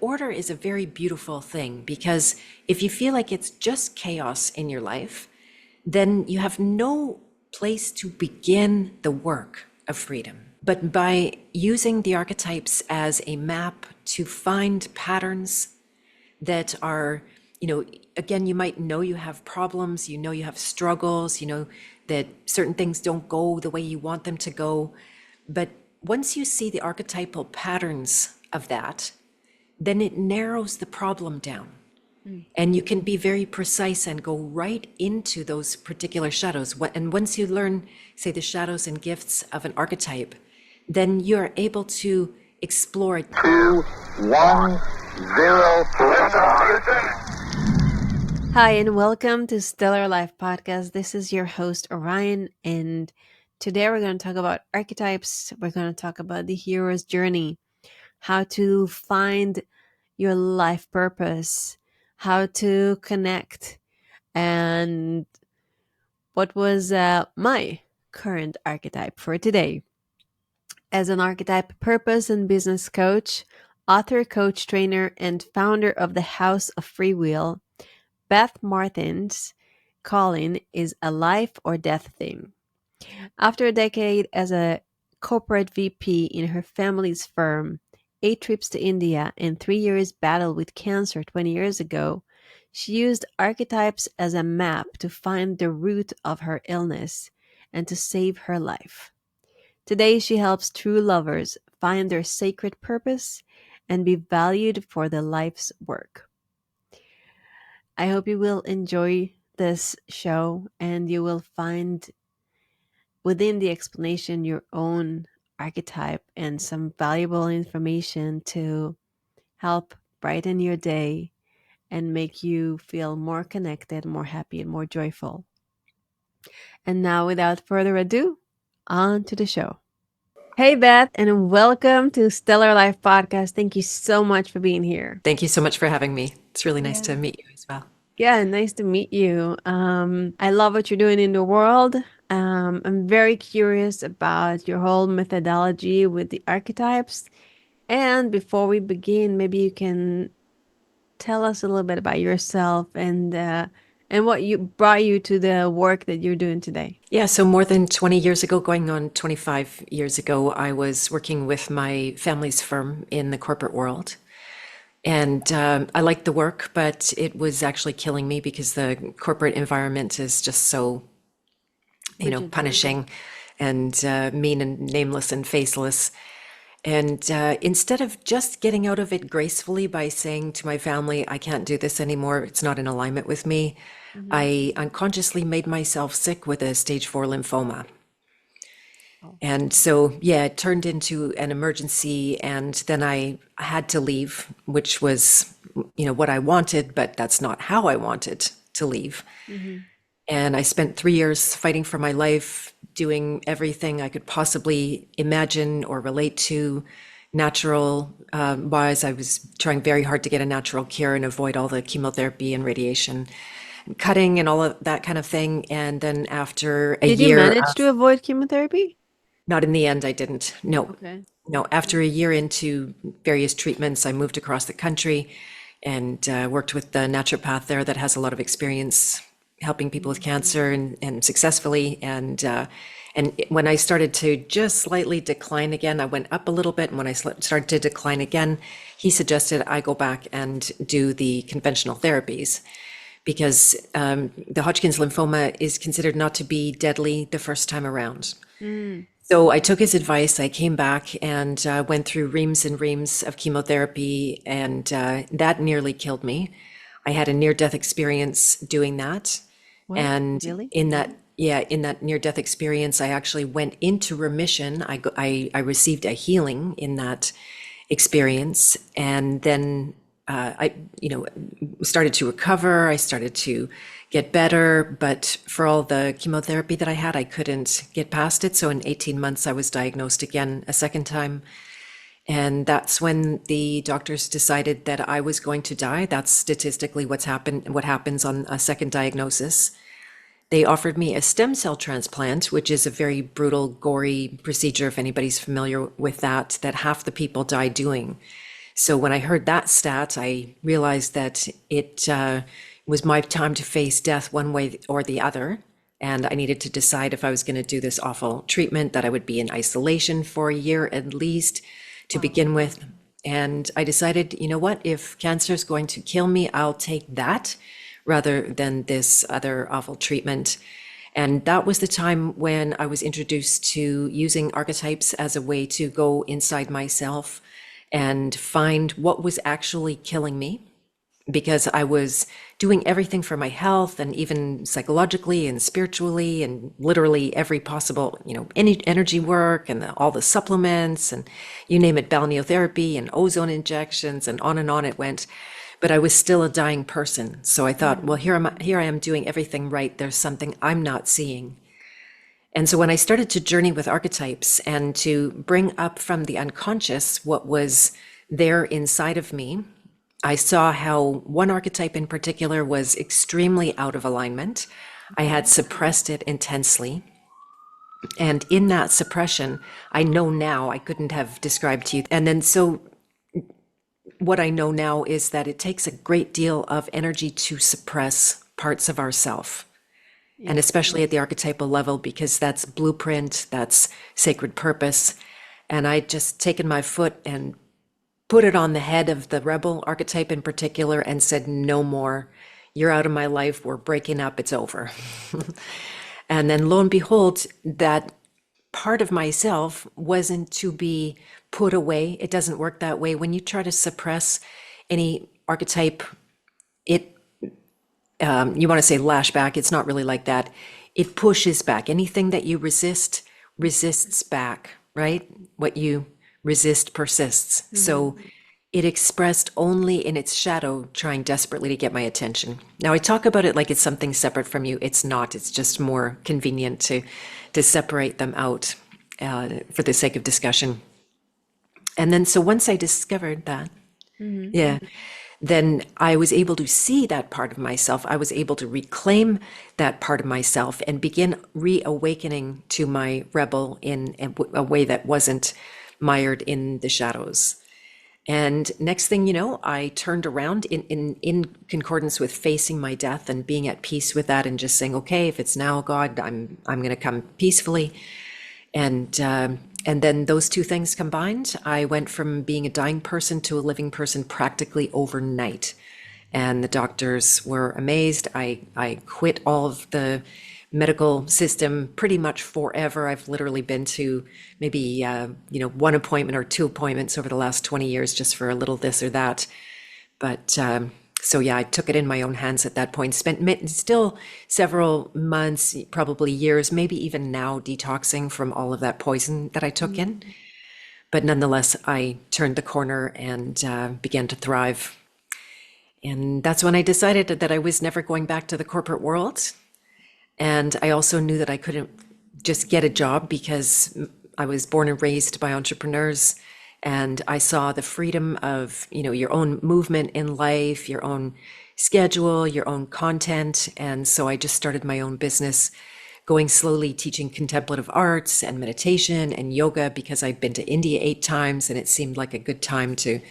order is a very beautiful thing, because if you feel like it's just chaos in your life, then you have no place to begin the work of freedom. But by using the archetypes as a map to find patterns that are, again, you might know you have problems, you have struggles, that certain things don't go the way you want them to go. But once you see the archetypal patterns of that, then it narrows the problem down. And you can be very precise and go right into those particular shadows. And once you learn, say, the shadows and gifts of an archetype, then you're able to explore it. 2, 1, 0. Hi, and welcome to Stellar Life Podcast. This is your host, Orion, and today we're going to talk about archetypes. We're going to talk about the hero's journey, how to find your life purpose, how to connect, and what was my current archetype for today. As an archetype purpose and business coach, author, coach, trainer, and founder of the House of Free Will, Beth Martens' calling is a life or death thing. After a decade as a corporate VP in her family's firm, 8 trips to India, and 3 years battle with cancer 20 years ago, she used archetypes as a map to find the root of her illness and to save her life. Today, she helps true lovers find their sacred purpose and be valued for their life's work. I hope you will enjoy this show and you will find within the explanation your own archetype and some valuable information to help brighten your day and make you feel more connected, more happy, and more joyful. And now, without further ado, on to the show. Hey, Beth, and welcome to Stellar Life Podcast. Thank you so much for being here. Thank you so much for having me. It's really nice to meet you as well. Yeah, nice to meet you. I love what you're doing in the world. I'm very curious about your whole methodology with the archetypes. And before we begin, maybe you can tell us a little bit about yourself and what brought you to the work that you're doing today. Yeah, so more than 20 years ago, going on 25 years ago, I was working with my family's firm in the corporate world. And I liked the work, but it was actually killing me because the corporate environment is just so, punishing and mean and nameless and faceless. And instead of just getting out of it gracefully by saying to my family, I can't do this anymore, it's not in alignment with me, I unconsciously made myself sick with a stage 4 lymphoma. And so, it turned into an emergency, and then I had to leave, which was, what I wanted, but that's not how I wanted to leave. And I spent 3 years fighting for my life, doing everything I could possibly imagine or relate to natural wise. I was trying very hard to get a natural cure and avoid all the chemotherapy and radiation and cutting and all of that kind of thing. And then after a year... Did you manage to avoid chemotherapy? Not in the end, I didn't. No. Okay. No, after a year into various treatments, I moved across the country and worked with the naturopath there that has a lot of experience helping people with cancer and successfully. And when I started to just slightly decline again, I went up a little bit. And when I started to decline again, he suggested I go back and do the conventional therapies, because the Hodgkin's lymphoma is considered not to be deadly the first time around. So I took his advice. I came back and went through reams and reams of chemotherapy, and that nearly killed me. I had a near-death experience doing that. What? And Really? in that near-death experience, I actually went into remission. I received a healing in that experience, and then I started to recover. I started to get better, but for all the chemotherapy that I had, I couldn't get past it. So in 18 months, I was diagnosed again a second time. And that's when the doctors decided that I was going to die. That's statistically what happens on a second diagnosis. They offered me a stem cell transplant, which is a very brutal, gory procedure, if anybody's familiar with that half the people die doing. So when I heard that stat, I realized that it was my time to face death one way or the other. And I needed to decide if I was going to do this awful treatment, that I would be in isolation for a year at least to begin with. And I decided, you know what, if cancer is going to kill me, I'll take that rather than this other awful treatment. And that was the time when I was introduced to using archetypes as a way to go inside myself and find what was actually killing me, because I was doing everything for my health and even psychologically and spiritually and literally every possible, any energy work and all the supplements and you name it, balneotherapy and ozone injections and on it went. But I was still a dying person. So I thought, well, here I am doing everything right. There's something I'm not seeing. And so when I started to journey with archetypes and to bring up from the unconscious what was there inside of me, I saw how one archetype in particular was extremely out of alignment. I had suppressed it intensely. And in that suppression, I know now, I couldn't have described to you. And then so what I know now is that it takes a great deal of energy to suppress parts of ourself. And especially at the archetypal level, because that's blueprint, that's sacred purpose. And I'd just taken my foot and put it on the head of the rebel archetype in particular and said, no more, you're out of my life, we're breaking up, it's over. And then lo and behold, that part of myself wasn't to be put away. It doesn't work that way. When you try to suppress any archetype, you want to say lash back, it's not really like that. It pushes back. Anything that you resist, resists back, right? What you resist persists. Mm-hmm. So it expressed only in its shadow, trying desperately to get my attention. Now I talk about it like it's something separate from you. It's not. It's just more convenient to separate them out for the sake of discussion. And then so once I discovered that, then I was able to see that part of myself. I was able to reclaim that part of myself and begin reawakening to my rebel in a way that wasn't mired in the shadows. And next thing you know, I turned around in concordance with facing my death and being at peace with that and just saying, okay, if it's now, God, I'm going to come peacefully. And then those two things combined, I went from being a dying person to a living person practically overnight. And the doctors were amazed. I quit all of the medical system pretty much forever. I've literally been to maybe, one appointment or two appointments over the last 20 years just for a little this or that. But so yeah, I took it in my own hands at that point, spent still several months, probably years, maybe even now detoxing from all of that poison that I took in. But nonetheless, I turned the corner and began to thrive. And that's when I decided that I was never going back to the corporate world. And I also knew that I couldn't just get a job because I was born and raised by entrepreneurs. And I saw the freedom of, your own movement in life, your own schedule, your own content. And so I just started my own business, going slowly, teaching contemplative arts and meditation and yoga because I'd been to India 8 times and it seemed like a good time to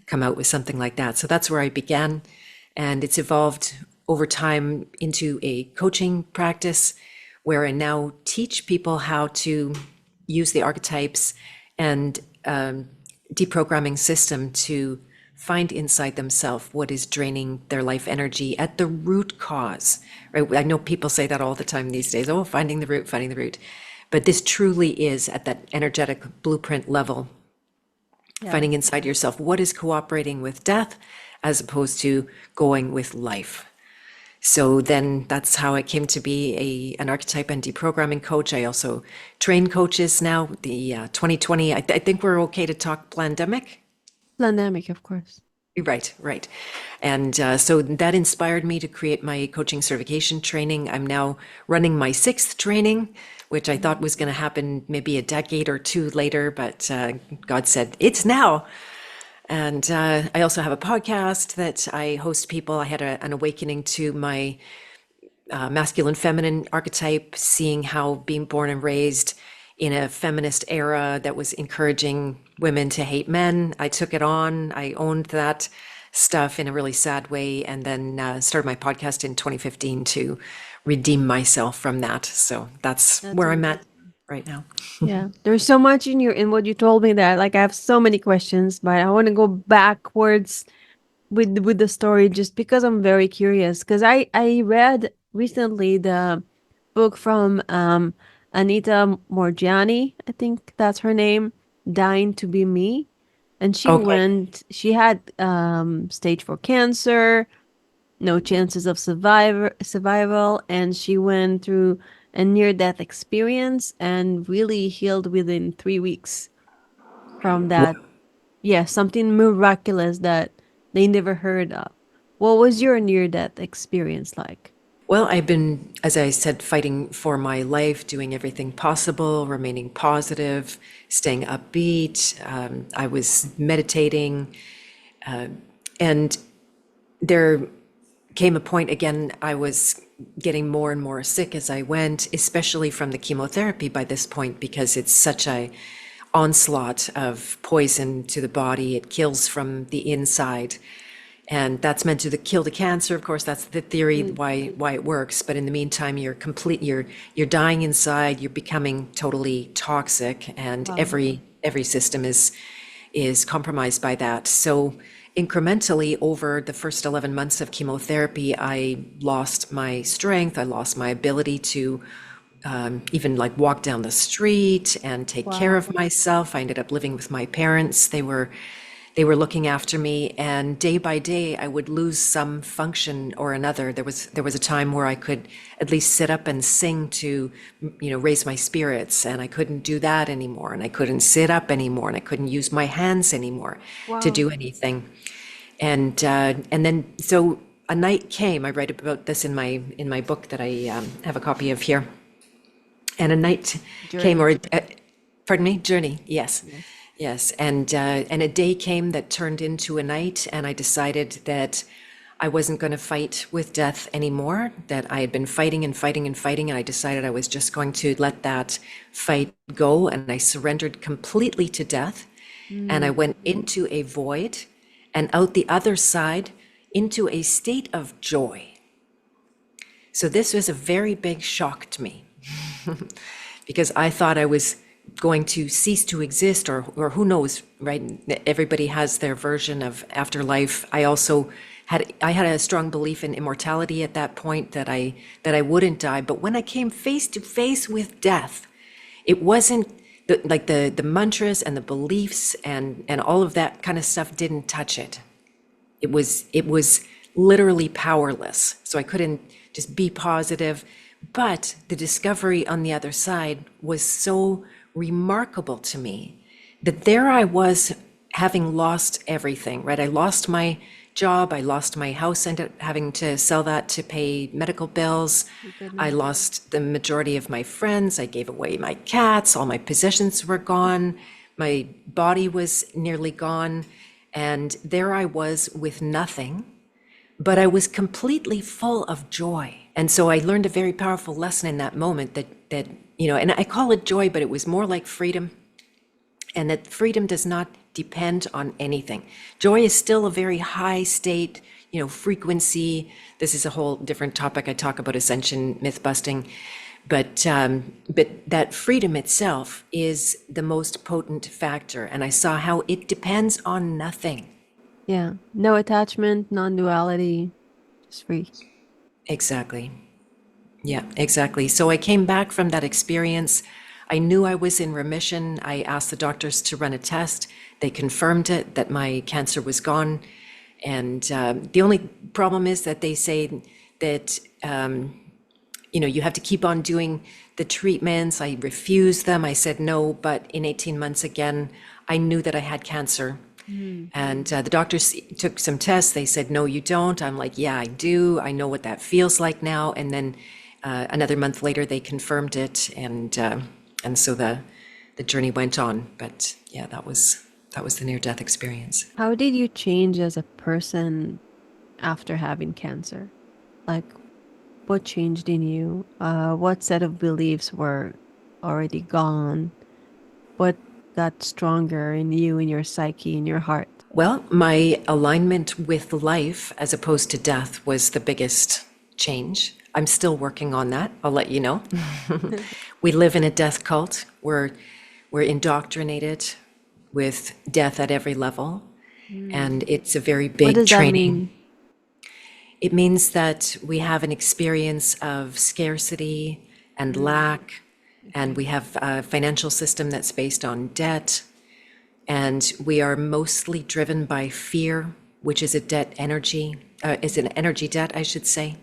come out with something like that. So that's where I began. And it's evolved over time into a coaching practice where I now teach people how to use the archetypes and deprogramming system to find inside themselves what is draining their life energy at the root cause, right? I know people say that all the time these days, finding the root. But this truly is at that energetic blueprint level, finding inside yourself what is cooperating with death as opposed to going with life. So then that's how I came to be an archetype and deprogramming coach. I also train coaches now. The 2020, I think we're okay to talk pandemic. Pandemic, of course. Right. And so that inspired me to create my coaching certification training. I'm now running my 6th training, which I thought was going to happen maybe a decade or 2 later, but God said, it's now. And I also have a podcast that I host people. I had an awakening to my masculine feminine archetype, seeing how being born and raised in a feminist era that was encouraging women to hate men. I took it on. I owned that stuff in a really sad way, and then started my podcast in 2015 to redeem myself from that. So that's That's where I'm amazing. at right now. Yeah, there's so much in what you told me that like I have so many questions, but I want to go backwards with the story just because I'm very curious. Because I read recently the book from Anita Morgiani, I think that's her name, Dying to Be Me, and Okay. she had stage 4 cancer, no chances of survival, and she went through a near death experience and really healed within 3 weeks from that. Yeah, something miraculous that they never heard of. What was your near death experience like? Well, I've been, as I said, fighting for my life, doing everything possible, remaining positive, staying upbeat. I was meditating, and there came a point again, I was getting more and more sick as I went, especially from the chemotherapy by this point, because it's such a onslaught of poison to the body. It kills from the inside. And that's meant to kill the cancer. Of course, that's the theory Mm. why it works. But in the meantime, you're dying inside. You're becoming totally toxic, and Wow. every system is compromised by that. So incrementally over the first 11 months of chemotherapy, I lost my strength. I lost my ability to even like walk down the street and take care Wow. of myself. I ended up living with my parents. They were looking after me, and day by day I would lose some function or another. There was a time where I could at least sit up and sing to, raise my spirits, and I couldn't do that anymore, and I couldn't sit up anymore, and I couldn't use my hands anymore to Wow. do anything. And then so a night came. I write about this in my book that I have a copy of here. And a night came, Journey. or pardon me, journey. Yes, Yes. yes. And a day came that turned into a night, and I decided that I wasn't going to fight with death anymore. That I had been fighting and fighting and fighting, and I decided I was just going to let that fight go, and I surrendered completely to death. And I Mm. went into a void, and out the other side into a state of joy. So this was a very big shock to me because I thought I was going to cease to exist, or who knows, right? Everybody has their version of afterlife. I had a strong belief in immortality at that point, that I wouldn't die. But when I came face to face with death, it wasn't like the mantras and the beliefs and all of that kind of stuff didn't touch it. It was literally powerless. So I couldn't just be positive. But the discovery on the other side was so remarkable to me that there I was, having lost everything, right? I lost my job, I lost my house, ended up having to sell that to pay medical bills. My I goodness. lost the majority of my friends. I gave away my cats, all my possessions were gone. My body was nearly gone. And there I was with nothing, but I was completely full of joy. And so I learned a very powerful lesson in that moment, that and I call it joy, but it was more like freedom, and that freedom does not depend on anything. Joy is still a very high state, frequency. This is a whole different topic. I talk about ascension, myth busting, but that freedom itself is the most potent factor. And I saw how it depends on nothing. Yeah. No attachment, non-duality, just free. Exactly. Yeah, exactly. So I came back from that experience. I knew I was in remission. I asked the doctors to run a test. They confirmed it, that my cancer was gone. And the only problem is that they say that, you have to keep on doing the treatments. I refused them. I said no, but in 18 months again, I knew that I had cancer. Mm. And the doctors took some tests. They said, no, you don't. I'm like, yeah, I do. I know what that feels like now. And then another month later, they confirmed it. And so the journey went on. But yeah, that was the near-death experience. How did you change as a person after having cancer? Like, what changed in you? What set of beliefs were already gone, but got stronger in you, in your psyche, in your heart? Well, my alignment with life as opposed to death was the biggest change. I'm still working on that. I'll let you know. We live in a death cult. We're indoctrinated with death at every level, and it's a very What big does that training. mean? It means that we have an experience of scarcity and lack, and we have a financial system that's based on debt, and we are mostly driven by fear, which is a debt energy, is an energy debt, I should say.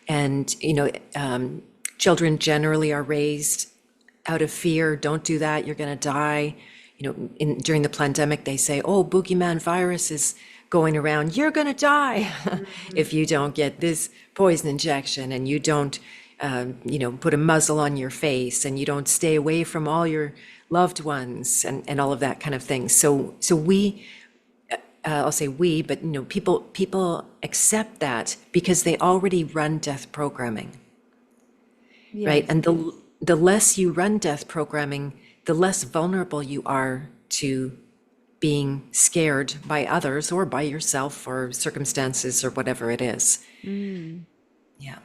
And, children generally are raised out of fear. Don't do that, you're going to die. During the pandemic, they say, oh, boogeyman virus is going around. You're going to die if you don't get this poison injection, and you don't, put a muzzle on your face, and you don't stay away from all your loved ones, and all of that kind of thing. So we, I'll say we, but people accept that because they already run death programming, right? Yes. And the less you run death programming, the less vulnerable you are to being scared by others or by yourself or circumstances or whatever it is. Yeah.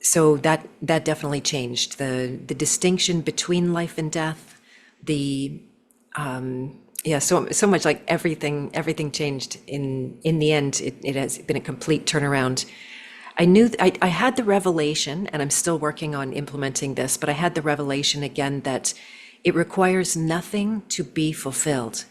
So that definitely changed the distinction between life and death. So much, like everything changed in the end. It has been a complete turnaround. I knew I had the revelation, and I'm still working on implementing this, but I had the revelation again that it requires nothing to be fulfilled.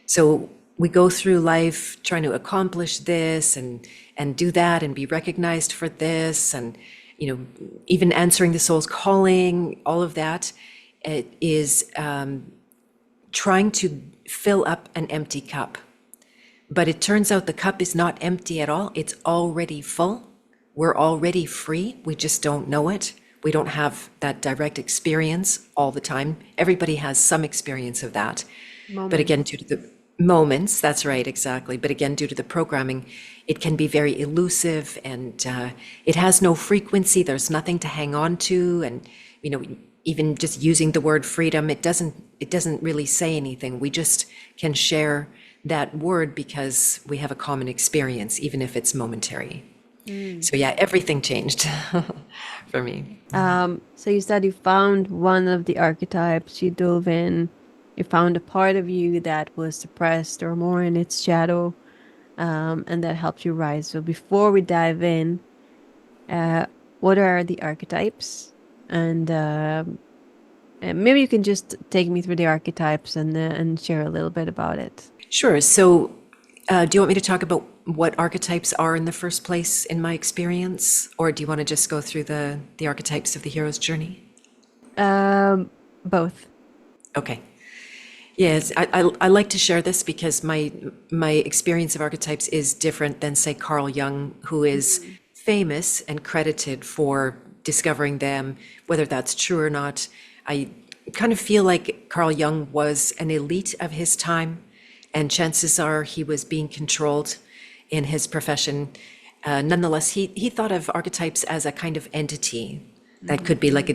So we go through life trying to accomplish this and do that and be recognized for this, and even answering the soul's calling. All of that, it is trying to fill up an empty cup. But it turns out the cup is not empty at all. It's already full. We're already free. We just don't know it. We don't have that direct experience all the time. Everybody has some experience of that. But again, due to the moments, that's right, exactly. But again, due to the programming, it can be very elusive, and it has no frequency. There's nothing to hang on to. And, even just using the word freedom, it doesn't really say anything. We just can share that word because we have a common experience, even if it's momentary. So yeah, everything changed for me. So you said you found one of the archetypes, you dove in, you found a part of you that was suppressed or more in its shadow, and that helped you rise. So before we dive in, what are the archetypes? And maybe you can just take me through the archetypes and share a little bit about it. Sure. So do you want me to talk about what archetypes are in the first place in my experience? Or do you want to just go through the archetypes of the hero's journey? Both. Okay. Yes, I like to share this because my experience of archetypes is different than, say, Carl Jung, who is famous and credited for discovering them. Whether that's true or not, I kind of feel like Carl Jung was an elite of his time, and chances are he was being controlled in his profession. Nonetheless, he thought of archetypes as a kind of entity that could be like a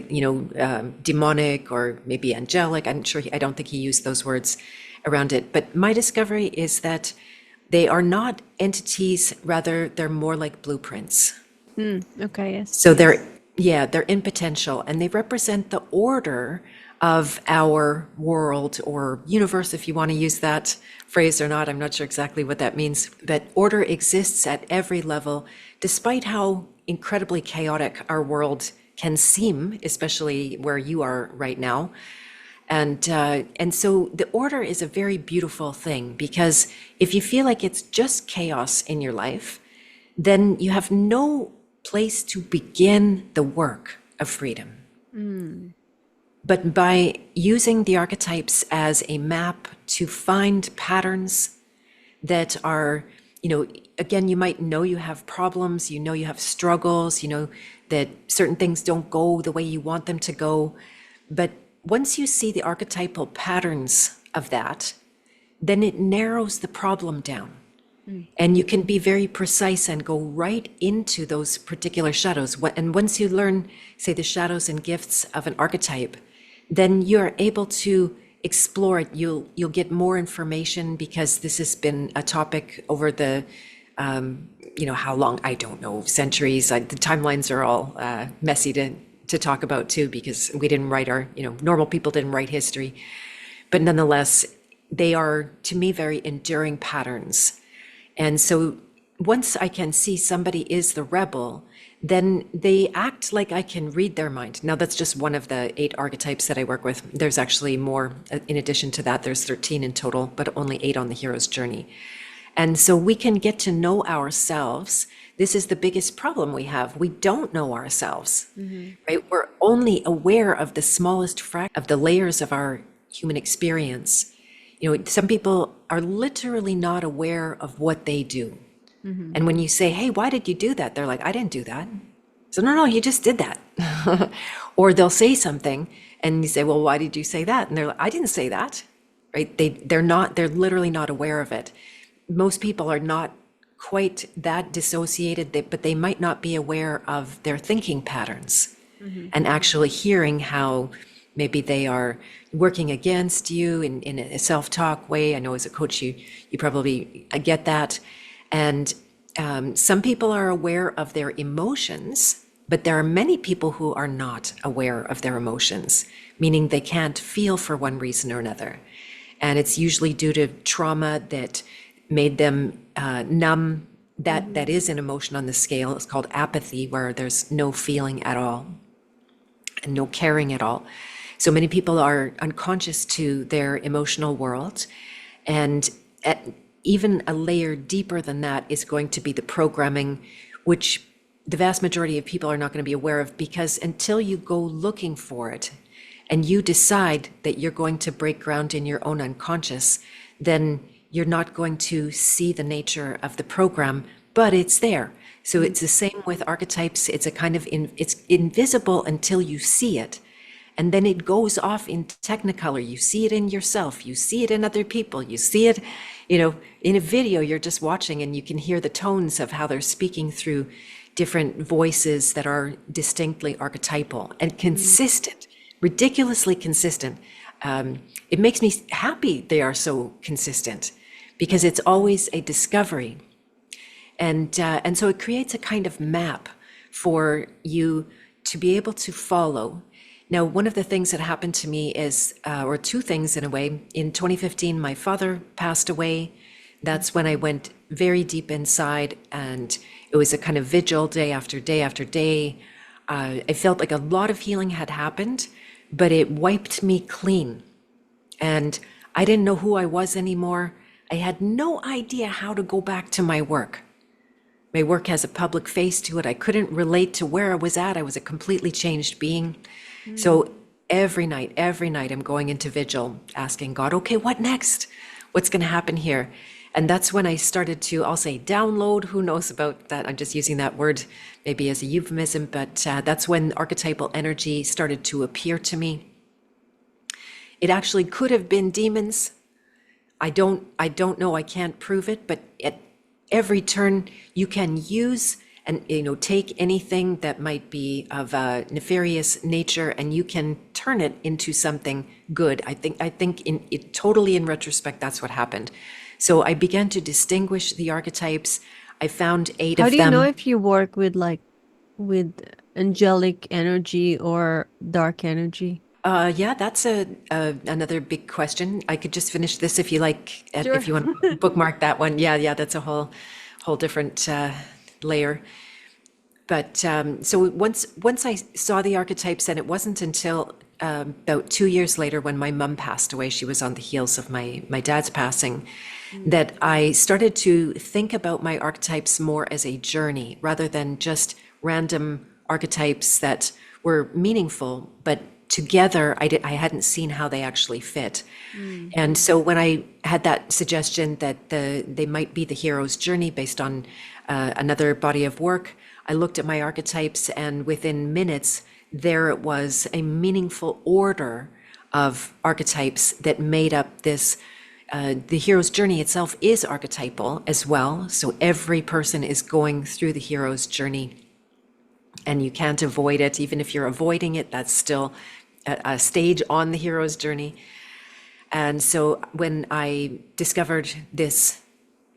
demonic or maybe angelic. I don't think he used those words around it. But my discovery is that they are not entities, rather they're more like blueprints. Okay, yes. So they're in potential, and they represent the order of our world or universe, if you want to use that phrase or not. I'm not sure exactly what that means, but order exists at every level, despite how incredibly chaotic our world can seem, especially where you are right now. And so the order is a very beautiful thing, because if you feel like it's just chaos in your life, then you have no place to begin the work of freedom. But by using the archetypes as a map to find patterns that are, again, you might know you have problems, you have struggles, that certain things don't go the way you want them to go. But once you see the archetypal patterns of that, then it narrows the problem down. And you can be very precise and go right into those particular shadows. And once you learn, say, the shadows and gifts of an archetype, then you're able to explore it. You'll get more information, because this has been a topic over the, how long, I don't know, centuries. The timelines are all messy to talk about too, because we didn't write normal people didn't write history. But nonetheless, they are, to me, very enduring patterns. And so once I can see somebody is the rebel, then they act like I can read their mind. Now, that's just one of the 8 archetypes that I work with. There's actually more in addition to that. There's 13 in total, but only 8 on the hero's journey. And so we can get to know ourselves. This is the biggest problem we have. We don't know ourselves, right? We're only aware of the smallest fraction of the layers of our human experience. Some people are literally not aware of what they do. And when you say, hey, why did you do that? They're like, I didn't do that. So no, you just did that. Or they'll say something and you say, well, why did you say that? And they're like, I didn't say that, right? They're literally not aware of it. Most people are not quite that dissociated, but they might not be aware of their thinking patterns and actually hearing how maybe they are working against you in a self-talk way. I know as a coach, you probably get that. And some people are aware of their emotions, but there are many people who are not aware of their emotions, meaning they can't feel for one reason or another. And it's usually due to trauma that made them numb. That is an emotion on the scale. It's called apathy, where there's no feeling at all and no caring at all. So many people are unconscious to their emotional world. And even a layer deeper than that is going to be the programming, which the vast majority of people are not going to be aware of, because until you go looking for it and you decide that you're going to break ground in your own unconscious, then you're not going to see the nature of the program, but it's there. So it's the same with archetypes. It's a kind of, it's invisible until you see it. And then it goes off in technicolor. You see it in yourself. You see it in other people. You see it, in a video you're just watching, and you can hear the tones of how they're speaking through different voices that are distinctly archetypal and consistent, ridiculously consistent. It makes me happy they are so consistent, because it's always a discovery. And so it creates a kind of map for you to be able to follow. Now, one of the things that happened to me is, or 2 things in a way. In 2015, my father passed away. That's when I went very deep inside, and it was a kind of vigil day after day after day. I felt like a lot of healing had happened, but it wiped me clean. And I didn't know who I was anymore. I had no idea how to go back to my work. My work has a public face to it. I couldn't relate to where I was at. I was a completely changed being. So every night, I'm going into vigil, asking God, okay, what next? What's going to happen here? And that's when I started to, I'll say, download. Who knows about that? I'm just using that word maybe as a euphemism, but that's when archetypal energy started to appear to me. It actually could have been demons. I don't know. I can't prove it, but at every turn you can use and take anything that might be of a nefarious nature, and you can turn it into something good. I think in it totally in retrospect, that's what happened. So I began to distinguish the archetypes. I found 8 of them. How do you know if you work with angelic energy or dark energy? Yeah, that's another big question. I could just finish this if you like, Sure. if you want to bookmark that one. Yeah, that's a whole different layer. But so once I saw the archetypes, and it wasn't until about 2 years later, when my mom passed away, she was on the heels of my dad's passing, that I started to think about my archetypes more as a journey rather than just random archetypes that were meaningful, but together I hadn't seen how they actually fit. And so when I had that suggestion that they might be the hero's journey based on another body of work, I looked at my archetypes, and within minutes there it was, a meaningful order of archetypes that made up this The hero's journey itself is archetypal as well. So every person is going through the hero's journey, and you can't avoid it. Even if you're avoiding it, that's still a stage on the hero's journey. And so when I discovered this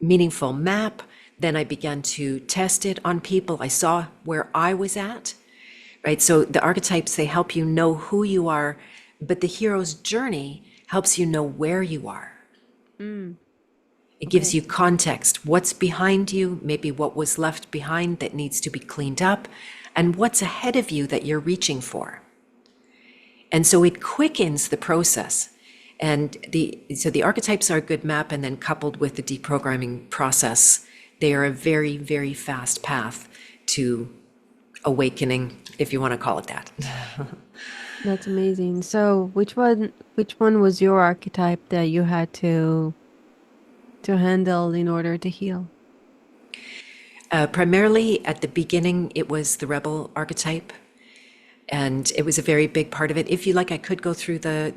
meaningful map, then I began to test it on people. I saw where I was at, right? So the archetypes, they help you know who you are, but the hero's journey helps you know where you are. It gives you context, what's behind you, maybe what was left behind that needs to be cleaned up, and what's ahead of you that you're reaching for. And so it quickens the process. And so the archetypes are a good map, and then coupled with the deprogramming process, they are a very, very fast path to awakening, if you want to call it that. That's amazing. So which one was your archetype that you had to handle in order to heal? Primarily at the beginning, it was the rebel archetype, and it was a very big part of it. If you like, I could go through the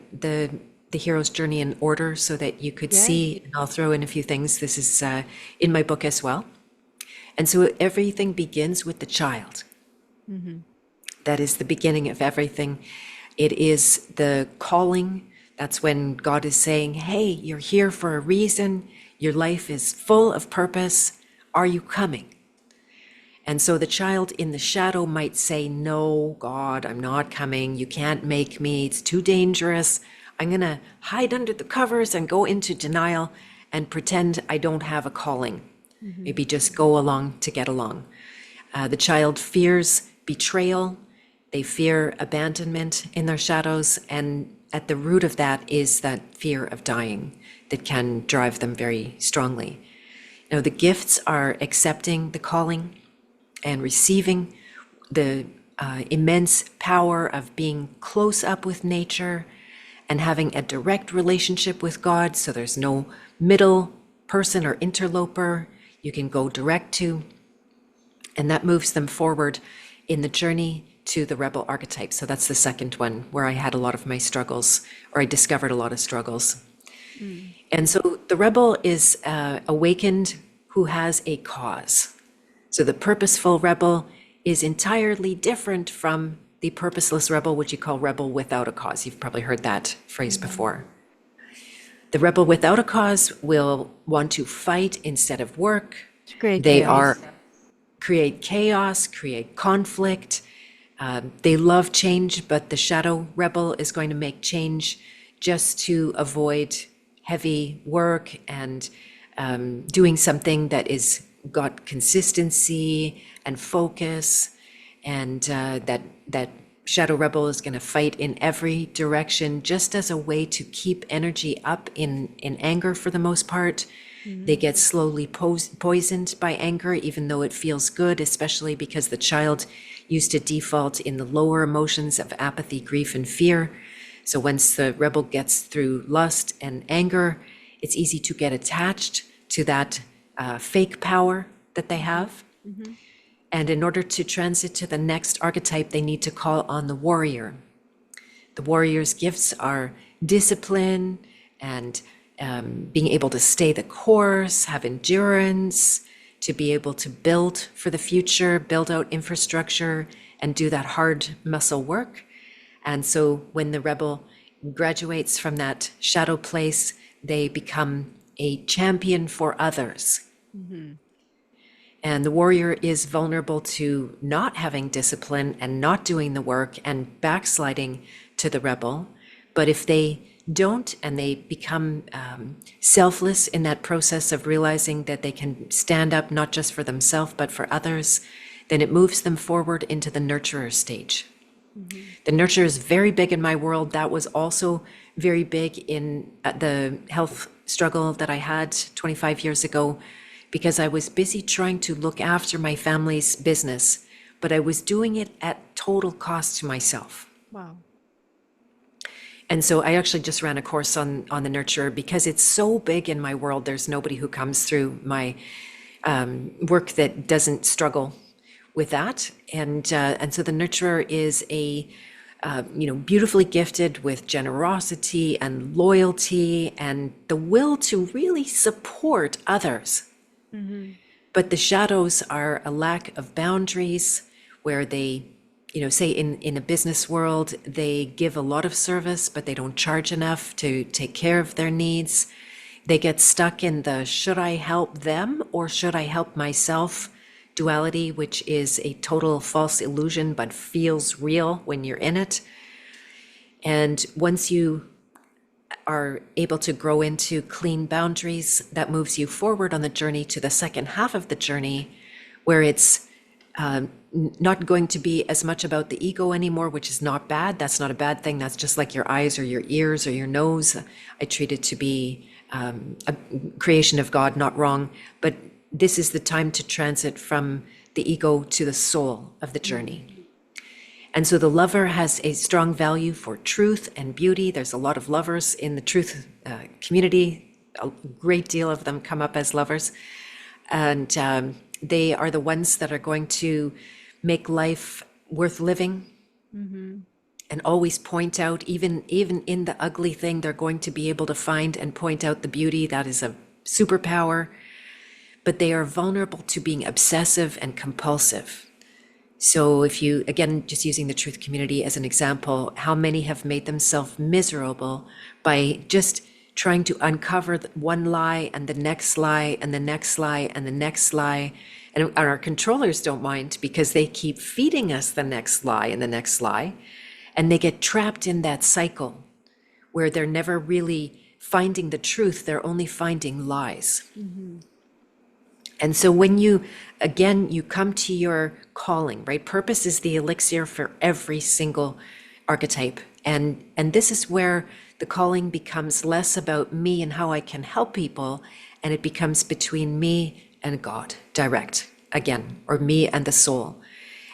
hero's journey in order so that you could see, and I'll throw in a few things. This is in my book as well. And so everything begins with the child. That is the beginning of everything. It is the calling. That's when God is saying, hey, you're here for a reason. Your life is full of purpose. Are you coming? And so the child in the shadow might say, no, God, I'm not coming. You can't make me. It's too dangerous. I'm going to hide under the covers and go into denial and pretend I don't have a calling. Maybe just go along to get along. The child fears betrayal. They fear abandonment in their shadows. And at the root of that is that fear of dying that can drive them very strongly. You know, the gifts are accepting the calling and receiving the immense power of being close up with nature and having a direct relationship with God. So there's no middle person or interloper you can go direct to. And that moves them forward in the journey to the rebel archetype. So that's the second one where I had a lot of my struggles, or I discovered a lot of struggles. And so the rebel is awakened who has a cause. So the purposeful rebel is entirely different from the purposeless rebel, which you call rebel without a cause. You've probably heard that phrase before. The rebel without a cause will want to fight instead of work. Create chaos, create conflict. They love change, but the shadow rebel is going to make change just to avoid heavy work and doing something that is got consistency and focus. And that shadow rebel is going to fight in every direction just as a way to keep energy up in anger for the most part. They get slowly poisoned by anger, even though it feels good, especially because the child used to default in the lower emotions of apathy, grief, and fear. So once the rebel gets through lust and anger, it's easy to get attached to that fake power that they have. And in order to transit to the next archetype, they need to call on the warrior. The warrior's gifts are discipline and being able to stay the course, have endurance, to be able to build for the future, build out infrastructure, and do that hard muscle work. And so when the rebel graduates from that shadow place, they become a champion for others. And the warrior is vulnerable to not having discipline and not doing the work and backsliding to the rebel. But if they don't, and they become selfless in that process of realizing that they can stand up not just for themselves, but for others, then it moves them forward into the nurturer stage. The nurturer is very big in my world. That was also very big in the health struggle that I had 25 years ago, because I was busy trying to look after my family's business, but I was doing it at total cost to myself. Wow. And so I actually just ran a course on the nurturer because it's so big in my world. There's nobody who comes through my work that doesn't struggle with that. And so the nurturer is a beautifully gifted with generosity and loyalty and the will to really support others. But the shadows are a lack of boundaries, where they, say in a business world, they give a lot of service, but they don't charge enough to take care of their needs. They get stuck in the should I help them or should I help myself duality, which is a total false illusion, but feels real when you're in it. And once you are able to grow into clean boundaries, that moves you forward on the journey to the second half of the journey, where it's not going to be as much about the ego anymore, which is not bad. That's not a bad thing. That's just like your eyes or your ears or your nose. I treat it to be a creation of God, not wrong. But this is the time to transit from the ego to the soul of the journey. And so the lover has a strong value for truth and beauty. There's a lot of lovers in the truth community. A great deal of them come up as lovers. And they are the ones that are going to make life worth living. And always point out, even in the ugly thing, they're going to be able to find and point out the beauty. That is a superpower. But they are vulnerable to being obsessive and compulsive. So if you, again, just using the truth community as an example, how many have made themselves miserable by just trying to uncover one lie and the next lie and the next lie and the next lie. And our controllers don't mind because they keep feeding us the next lie and the next lie. And they get trapped in that cycle where they're never really finding the truth. They're only finding lies. And so when you come to your calling, right? Purpose is the elixir for every single archetype. And this is where the calling becomes less about me and how I can help people, and it becomes between me and God, direct, again, or me and the soul.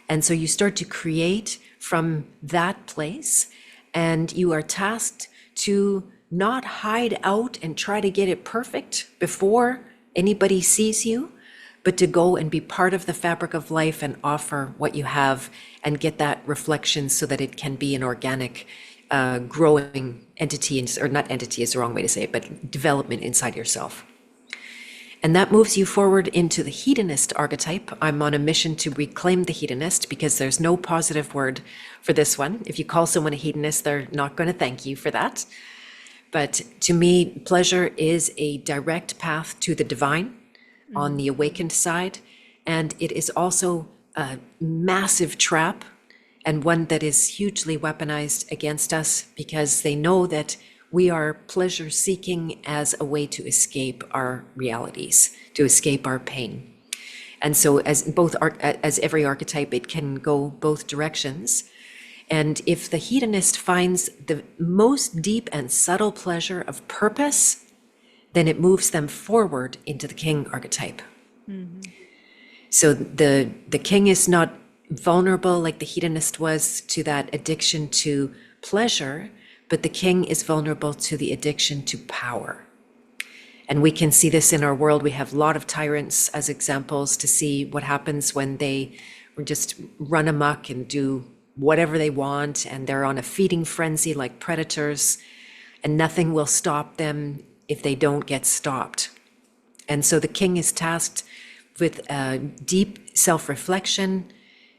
And so you start to create from that place, and you are tasked to not hide out and try to get it perfect before anybody sees you, but to go and be part of the fabric of life and offer what you have and get that reflection so that it can be an organic, growing entity, or not entity is the wrong way to say it, but development inside yourself. And that moves you forward into the hedonist archetype. I'm on a mission to reclaim the hedonist because there's no positive word for this one. If you call someone a hedonist, they're not going to thank you for that. But to me, pleasure is a direct path to the divine on the awakened side. And it is also a massive trap, and one that is hugely weaponized against us because they know that we are pleasure seeking as a way to escape our realities, to escape our pain. And so as every archetype, it can go both directions. And if the hedonist finds the most deep and subtle pleasure of purpose, then it moves them forward into the king archetype. So the king is not vulnerable like the hedonist was to that addiction to pleasure, but the king is vulnerable to the addiction to power. And we can see this in our world. We have a lot of tyrants as examples to see what happens when they just run amok and do whatever they want, and they're on a feeding frenzy like predators, and nothing will stop them if they don't get stopped. And so the king is tasked with deep self-reflection,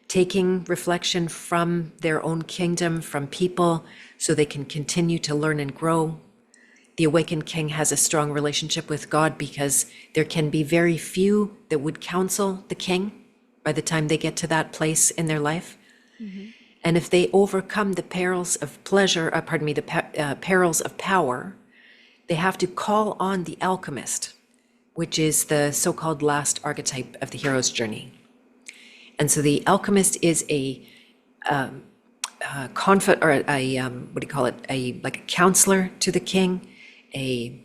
taking reflection from their own kingdom, from people, so they can continue to learn and grow. The awakened king has a strong relationship with God because there can be very few that would counsel the king by the time they get to that place in their life. And if they overcome the perils of pleasure, perils of power, they have to call on the alchemist, which is the so-called last archetype of the hero's journey. And so the alchemist is a counselor to the king, a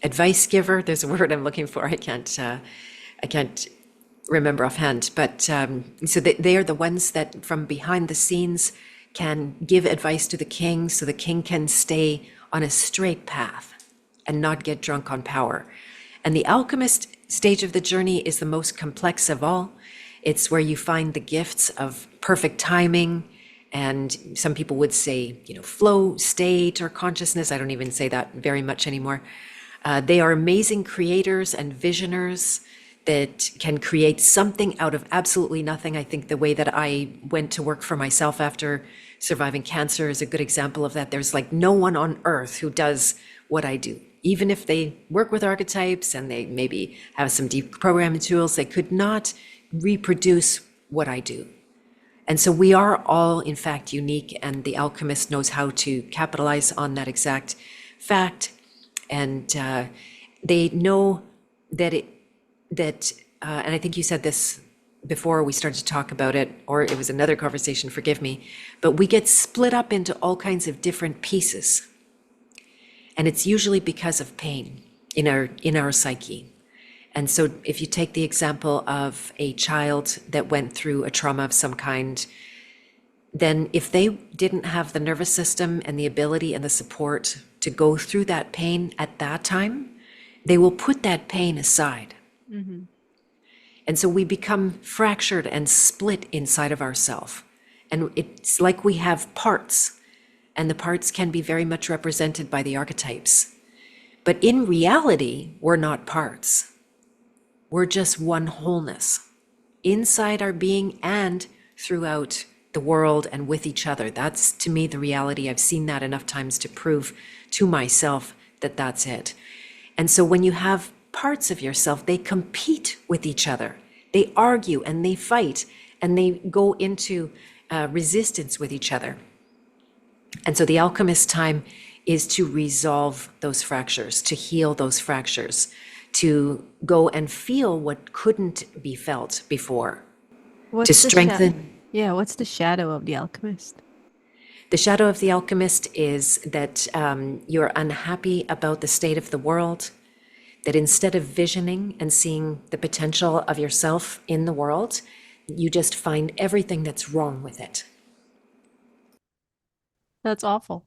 advice giver. There's a word I'm looking for. I can't remember offhand. But so they are the ones that from behind the scenes can give advice to the king, so the king can stay on a straight path and not get drunk on power. And the alchemist stage of the journey is the most complex of all. It's where you find the gifts of perfect timing And some people would say, flow state or consciousness. I don't even say that very much anymore. They are amazing creators and visioners that can create something out of absolutely nothing. I think the way that I went to work for myself after surviving cancer is a good example of that. There's like no one on earth who does what I do. Even if they work with archetypes and they maybe have some deprogramming tools, they could not reproduce what I do. And so we are all, in fact, unique, and the alchemist knows how to capitalize on that exact fact. And they know that and I think you said this before we started to talk about it, or it was another conversation, forgive me, but we get split up into all kinds of different pieces. And it's usually because of pain in our psyche. And so if you take the example of a child that went through a trauma of some kind, then if they didn't have the nervous system and the ability and the support to go through that pain at that time, they will put that pain aside. Mm-hmm. And so we become fractured and split inside of ourselves. And it's like we have parts, and the parts can be very much represented by the archetypes. But in reality, we're not parts. We're just one wholeness inside our being and throughout the world and with each other. That's, to me, the reality. I've seen that enough times to prove to myself that that's it. And so when you have parts of yourself, they compete with each other. They argue and they fight and they go into resistance with each other. And so the alchemist time is to resolve those fractures, to heal those fractures, to go and feel what couldn't be felt before, to strengthen. What's the shadow of the alchemist? The shadow of the alchemist is that you're unhappy about the state of the world, that instead of visioning and seeing the potential of yourself in the world, you just find everything that's wrong with it. That's awful.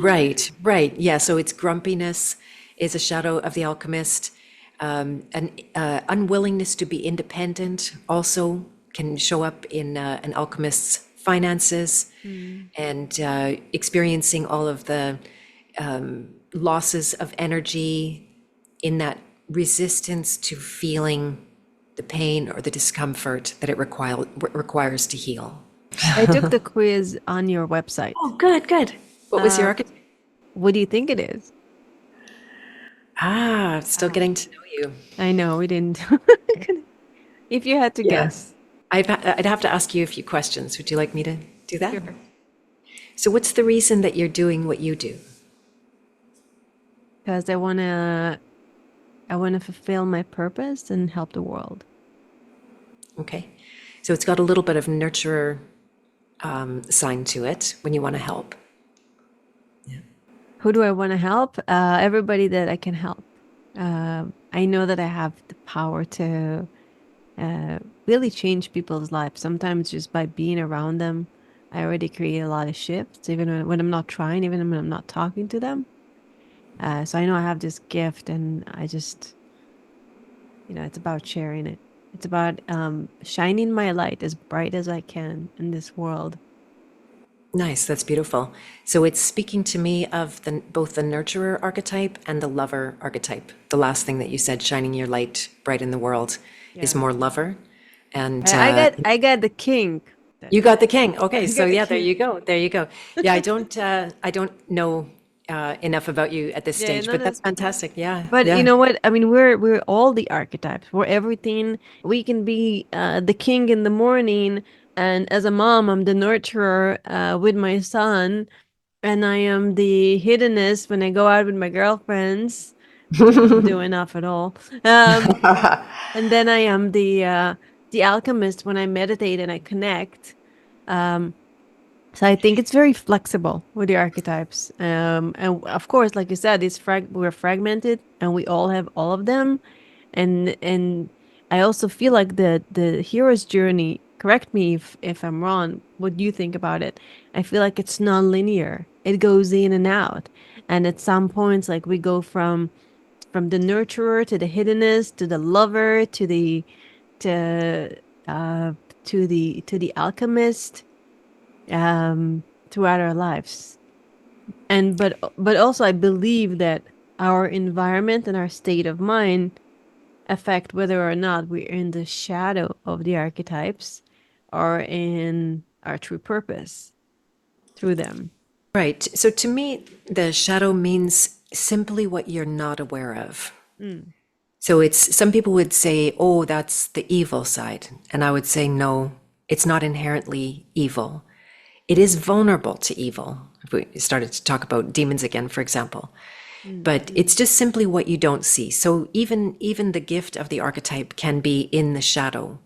Right. Yeah, so it's grumpiness is a shadow of the alchemist. An unwillingness to be independent also can show up in an alchemist's finances, and experiencing all of the losses of energy in that resistance to feeling the pain or the discomfort that it requires to heal. I took the quiz on your website. Oh, good. What was your archetype? What do you think it is? Still getting to know you. I know, we didn't. If you had to guess. I'd have to ask you a few questions. Would you like me to do that? Sure. So what's the reason that you're doing what you do? Because I wanna fulfill my purpose and help the world. Okay. So it's got a little bit of nurturer sign to it when you want to help. Yeah. Who do I want to help? Everybody that I can help. I know that I have the power to really change people's lives. Sometimes just by being around them, I already create a lot of shifts, even when I'm not trying, even when I'm not talking to them. So I know I have this gift, and I just, it's about sharing it. It's about shining my light as bright as I can in this world. Nice, that's beautiful. So it's speaking to me of both the nurturer archetype and the lover archetype. The last thing that you said, shining your light bright in the world, is more lover. And I got the king. You got the king. Okay, so yeah, there you go. Yeah, I don't know enough about you at this stage, but that's fantastic. Yeah. But you know what? I mean, we're all the archetypes. We're everything. We can be the king in the morning, and as a mom, I'm the nurturer with my son, and I am the hedonist when I go out with my girlfriends. Don't do enough at all. And then I am the alchemist when I meditate and I connect. So I think it's very flexible with the archetypes. And of course, like you said, we're fragmented and we all have all of them. And I also feel like the hero's journey, correct me if I'm wrong, what do you think about it? I feel like it's non-linear. It goes in and out. And at some points, like we go from the nurturer to the hedonist to the lover to the alchemist. throughout our lives. And but also I believe that our environment and our state of mind affect whether or not we're in the shadow of the archetypes or in our true purpose through them. Right. So to me, the shadow means simply what you're not aware of. Mm. So it's some people would say, oh, that's the evil side. And I would say, no, it's not inherently evil. It is vulnerable to evil. If we started to talk about demons again, for example. Mm. But it's just simply what you don't see. So even the gift of the archetype can be in the shadow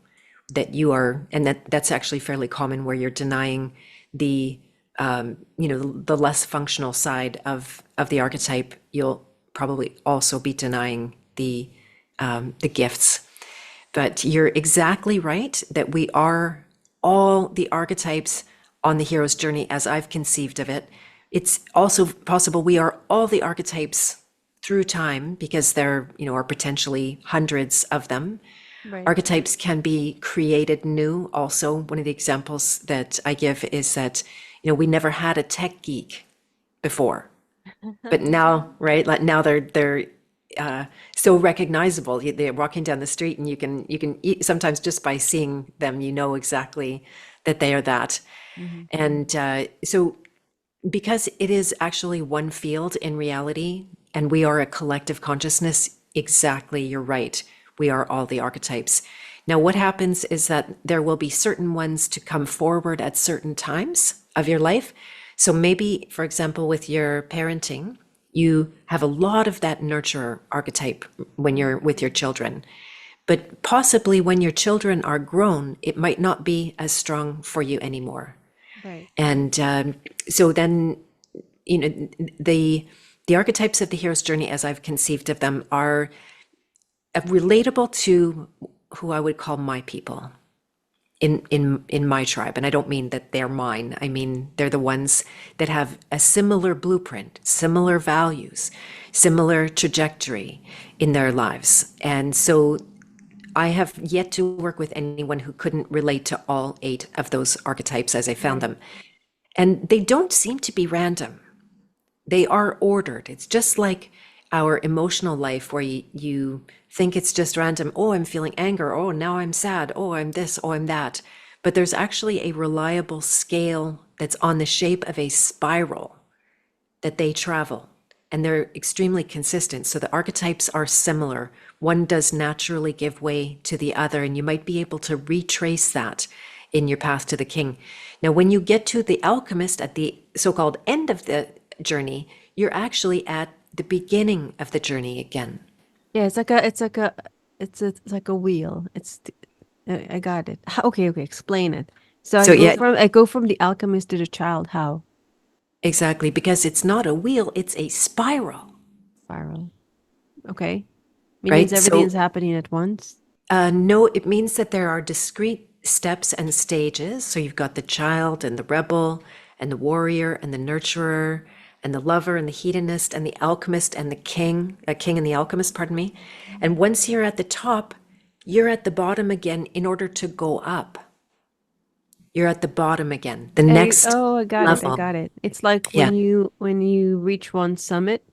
that you are, and that's actually fairly common where you're denying the the less functional side of the archetype. You'll probably also be denying the gifts. But you're exactly right that we are all the archetypes on the hero's journey as I've conceived of it. It's also possible we are all the archetypes through time because there, are potentially hundreds of them. Right. Archetypes can be created new. Also, one of the examples that I give is that, we never had a tech geek before, but now, right? Like now they're so recognizable. They're walking down the street, and you can sometimes just by seeing them, exactly that they are that. Hmm. And so, because it is actually one field in reality, and we are a collective consciousness, exactly, you're right. We are all the archetypes. Now, what happens is that there will be certain ones to come forward at certain times of your life. So maybe, for example, with your parenting, you have a lot of that nurturer archetype when you're with your children. But possibly when your children are grown, it might not be as strong for you anymore. Right. And so then, the archetypes of the hero's journey, as I've conceived of them, are relatable to who I would call my people in my tribe. And I don't mean that they're mine. I mean they're the ones that have a similar blueprint, similar values, similar trajectory in their lives. And so I have yet to work with anyone who couldn't relate to all 8 of those archetypes as I found Right. them. And they don't seem to be random. They are ordered. It's just like our emotional life where you think it's just random. Oh, I'm feeling anger. Oh, now I'm sad. Oh, I'm this. Oh, I'm that. But there's actually a reliable scale that's on the shape of a spiral that they travel. And they're extremely consistent. So the archetypes are similar. One does naturally give way to the other, and you might be able to retrace that in your path to the king. Now, when you get to the alchemist at the so-called end of the journey, you're actually at the beginning of the journey again. Yeah, it's like a wheel. I got it. Okay, okay, explain it. So So yeah, I go from the alchemist to the child. How? exactly, because it's not a wheel, it's a spiral, Spiral. Okay. It means right? everything So is happening at once. no, it means that there are discrete steps and stages. So you've got the child and the rebel and the warrior and the nurturer and the lover and the hedonist and the alchemist and the king and the alchemist, pardon me. And once you're at the top, you're at the bottom again in order to go up. You're at the bottom again, the next Oh, I got it. I level. got it. It's like Yeah, when you reach one summit,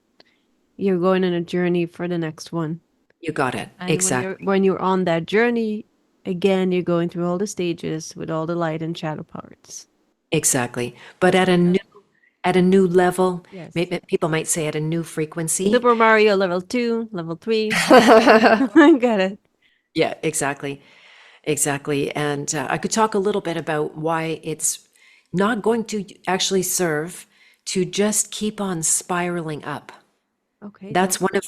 you're going on a journey for the next one. you got it. And Exactly. when you're on that journey, again, you're going through all the stages with all the light and shadow parts. Exactly. But at a new level, Yes. maybe people might say at a new frequency. Super Mario level 2, level 3. I got it. Yeah, exactly. Exactly. And I could talk a little bit about why it's not going to actually serve to just keep on spiraling up. Okay, That's that's one of,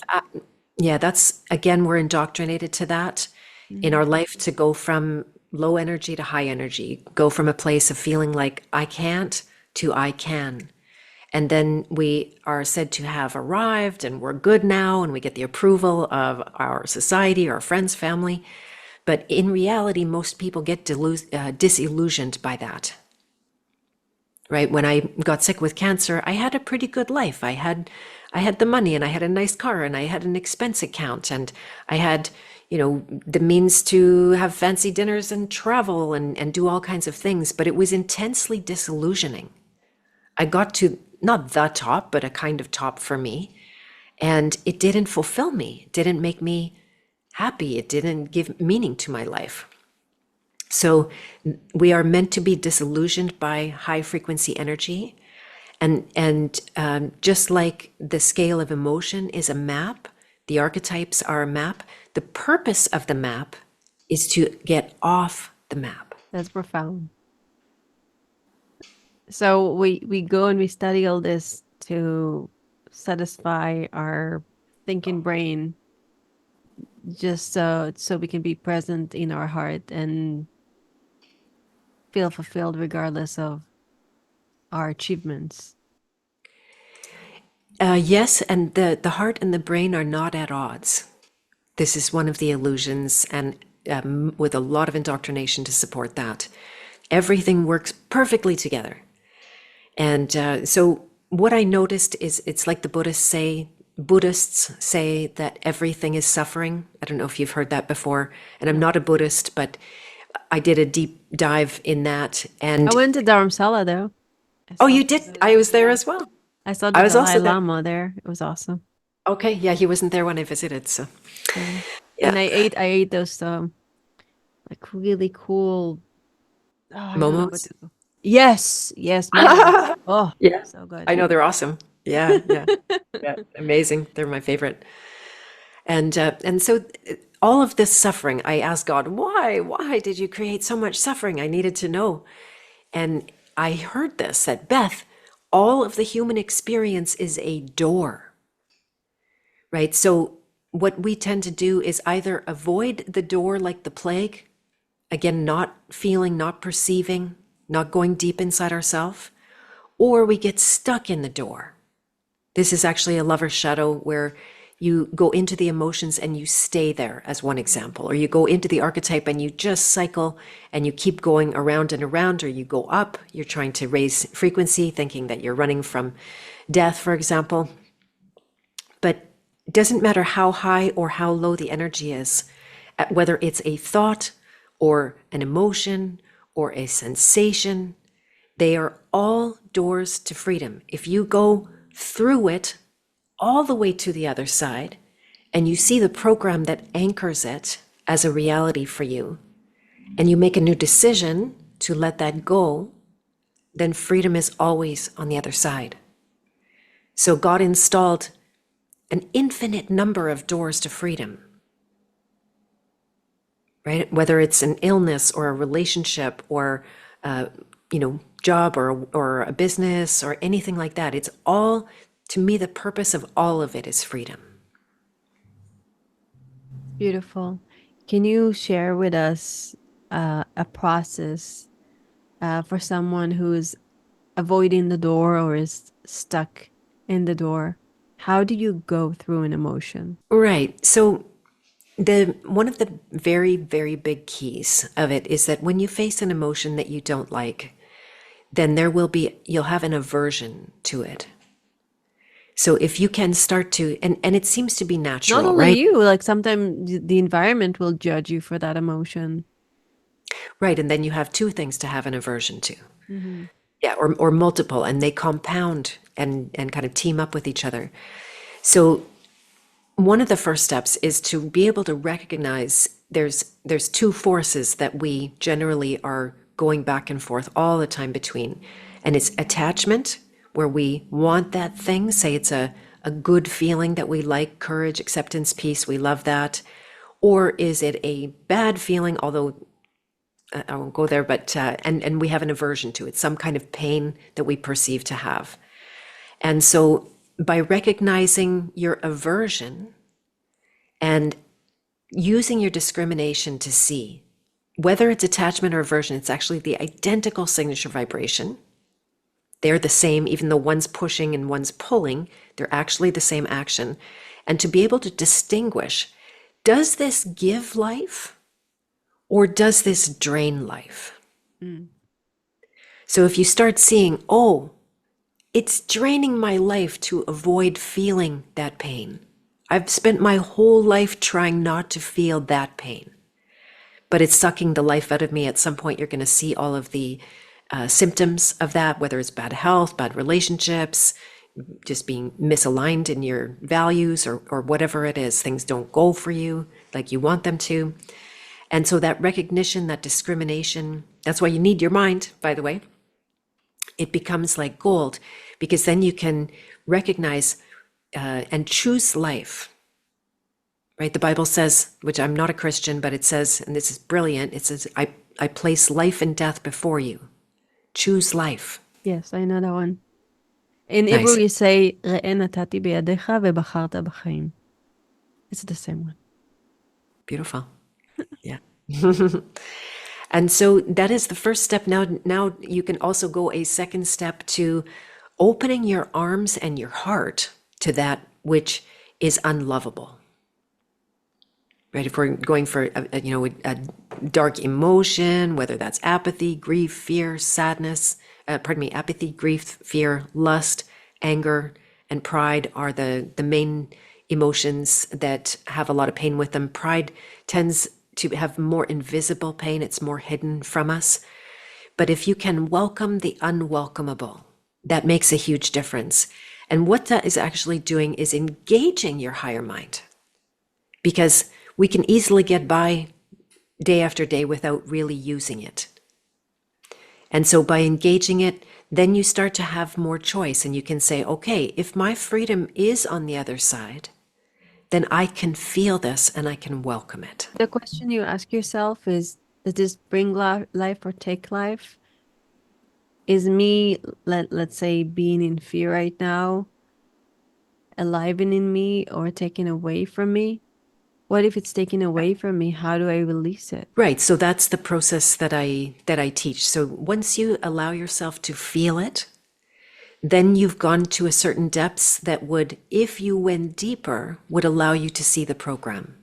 yeah, that's again, we're indoctrinated to that in mhm. our life to go from low energy to high energy, go from a place of feeling like I can't to I can. And then we are said to have arrived and we're good now, and we get the approval of our society, our friends, family. But in reality, most people get disillusioned by that, right? When I got sick with cancer, I had a pretty good life. I had the money, and I had a nice car, and I had an expense account, and I had, the means to have fancy dinners and travel and do all kinds of things, but it was intensely disillusioning. I got to not the top, but a kind of top for me. And it didn't fulfill me. It didn't make me happy. It didn't give meaning to my life. So we are meant to be disillusioned by high frequency energy. And just like the scale of emotion is a map, the archetypes are a map. The purpose of the map is to get off the map. That's profound. So we go and we study all this to satisfy our thinking brain, just so we can be present in our heart and feel fulfilled regardless of our achievements. Yes, and the heart and the brain are not at odds. This is one of the illusions, and with a lot of indoctrination to support that. Everything works perfectly together. And so what I noticed is it's like the Buddhists say that everything is suffering. I don't know if you've heard that before, and I'm not a Buddhist, but I did a deep dive in that. And I went to Dharamsala though. oh, you did? I was there as well. I saw the I was Dalai also there. Lama there. It was awesome. Okay, yeah, he wasn't there when I visited, so Yeah. yeah. And I ate those like really cool I don't know what Momos. to- Yes, momos. Oh, Yeah, so good. I know they're awesome. Yeah, yeah, amazing. They're my favorite. And so all of this suffering, I asked God, why did you create so much suffering? I needed to know. And I heard this, that Beth, all of the human experience is a door, right? So what we tend to do is either avoid the door like the plague, again, not feeling, not perceiving, not going deep inside ourselves, or we get stuck in the door. This is actually a lover's shadow where you go into the emotions and you stay there, as one example, or you go into the archetype and you just cycle and you keep going around and around, or you go up, you're trying to raise frequency, thinking that you're running from death, for example. But it doesn't matter how high or how low the energy is, whether it's a thought or an emotion or a sensation, they are all doors to freedom. If you go through it all the way to the other side, and you see the program that anchors it as a reality for you, and you make a new decision to let that go, then freedom is always on the other side. So God installed an infinite number of doors to freedom, right? Whether it's an illness or a relationship or job or a business or anything like that. It's all, to me, the purpose of all of it is freedom. Beautiful. Can you share with us a process for someone who is avoiding the door or is stuck in the door? How do you go through an emotion? Right. So one of the very, very big keys of it is that when you face an emotion that you don't like, then you'll have an aversion to it. So if you can start to, and it seems to be natural, Not only right? you, like sometimes the environment will judge you for that emotion. Right. And then you have two things to have an aversion to. Mm-hmm. Yeah, or multiple, and they compound and kind of team up with each other. So one of the first steps is to be able to recognize there's two forces that we generally are going back and forth all the time between. And it's attachment, where we want that thing, say it's a good feeling that we like, courage, acceptance, peace, we love that. Or is it a bad feeling, although I won't go there, but and we have an aversion to it, some kind of pain that we perceive to have. And so by recognizing your aversion and using your discrimination to see whether it's attachment or aversion, it's actually the identical signature vibration. They're the same, even though one's pushing and one's pulling, they're actually the same action. And to be able to distinguish, does this give life or does this drain life? Mm. So if you start seeing, oh, it's draining my life to avoid feeling that pain, I've spent my whole life trying not to feel that pain, but it's sucking the life out of me. At some point, you're going to see all of the symptoms of that, whether it's bad health, bad relationships, just being misaligned in your values, or whatever it is. Things don't go for you like you want them to. And so that recognition, that discrimination, that's why you need your mind, by the way. It becomes like gold, because then you can recognize and choose life, right? The Bible says, which I'm not a Christian, but it says, and this is brilliant, it says, I place life and death before you. Choose life. Yes, I know that one. In Nice. Hebrew, you say, "ראה נתתי בידיך ובחרת בחיים." It's the same one. Beautiful. Yeah. And so that is the first step. Now you can also go a second step to opening your arms and your heart to that which is unlovable. Right? If we're going for a dark emotion, whether that's apathy, grief, fear, sadness, apathy, grief, fear, lust, anger, and pride are the main emotions that have a lot of pain with them. Pride tends to have more invisible pain. It's more hidden from us. But if you can welcome the unwelcomable, that makes a huge difference. And what that is actually doing is engaging your higher mind, because we can easily get by day after day without really using it. And so by engaging it, then you start to have more choice, and you can say, okay, if my freedom is on the other side, then I can feel this and I can welcome it. The question you ask yourself is, does this bring life or take life? Is me, let's say, being in fear right now, alivening me or taken away from me? What if it's taken away from me? How do I release it? Right. So that's the process that I teach. So once you allow yourself to feel it, then you've gone to a certain depths that would, if you went deeper, would allow you to see the program.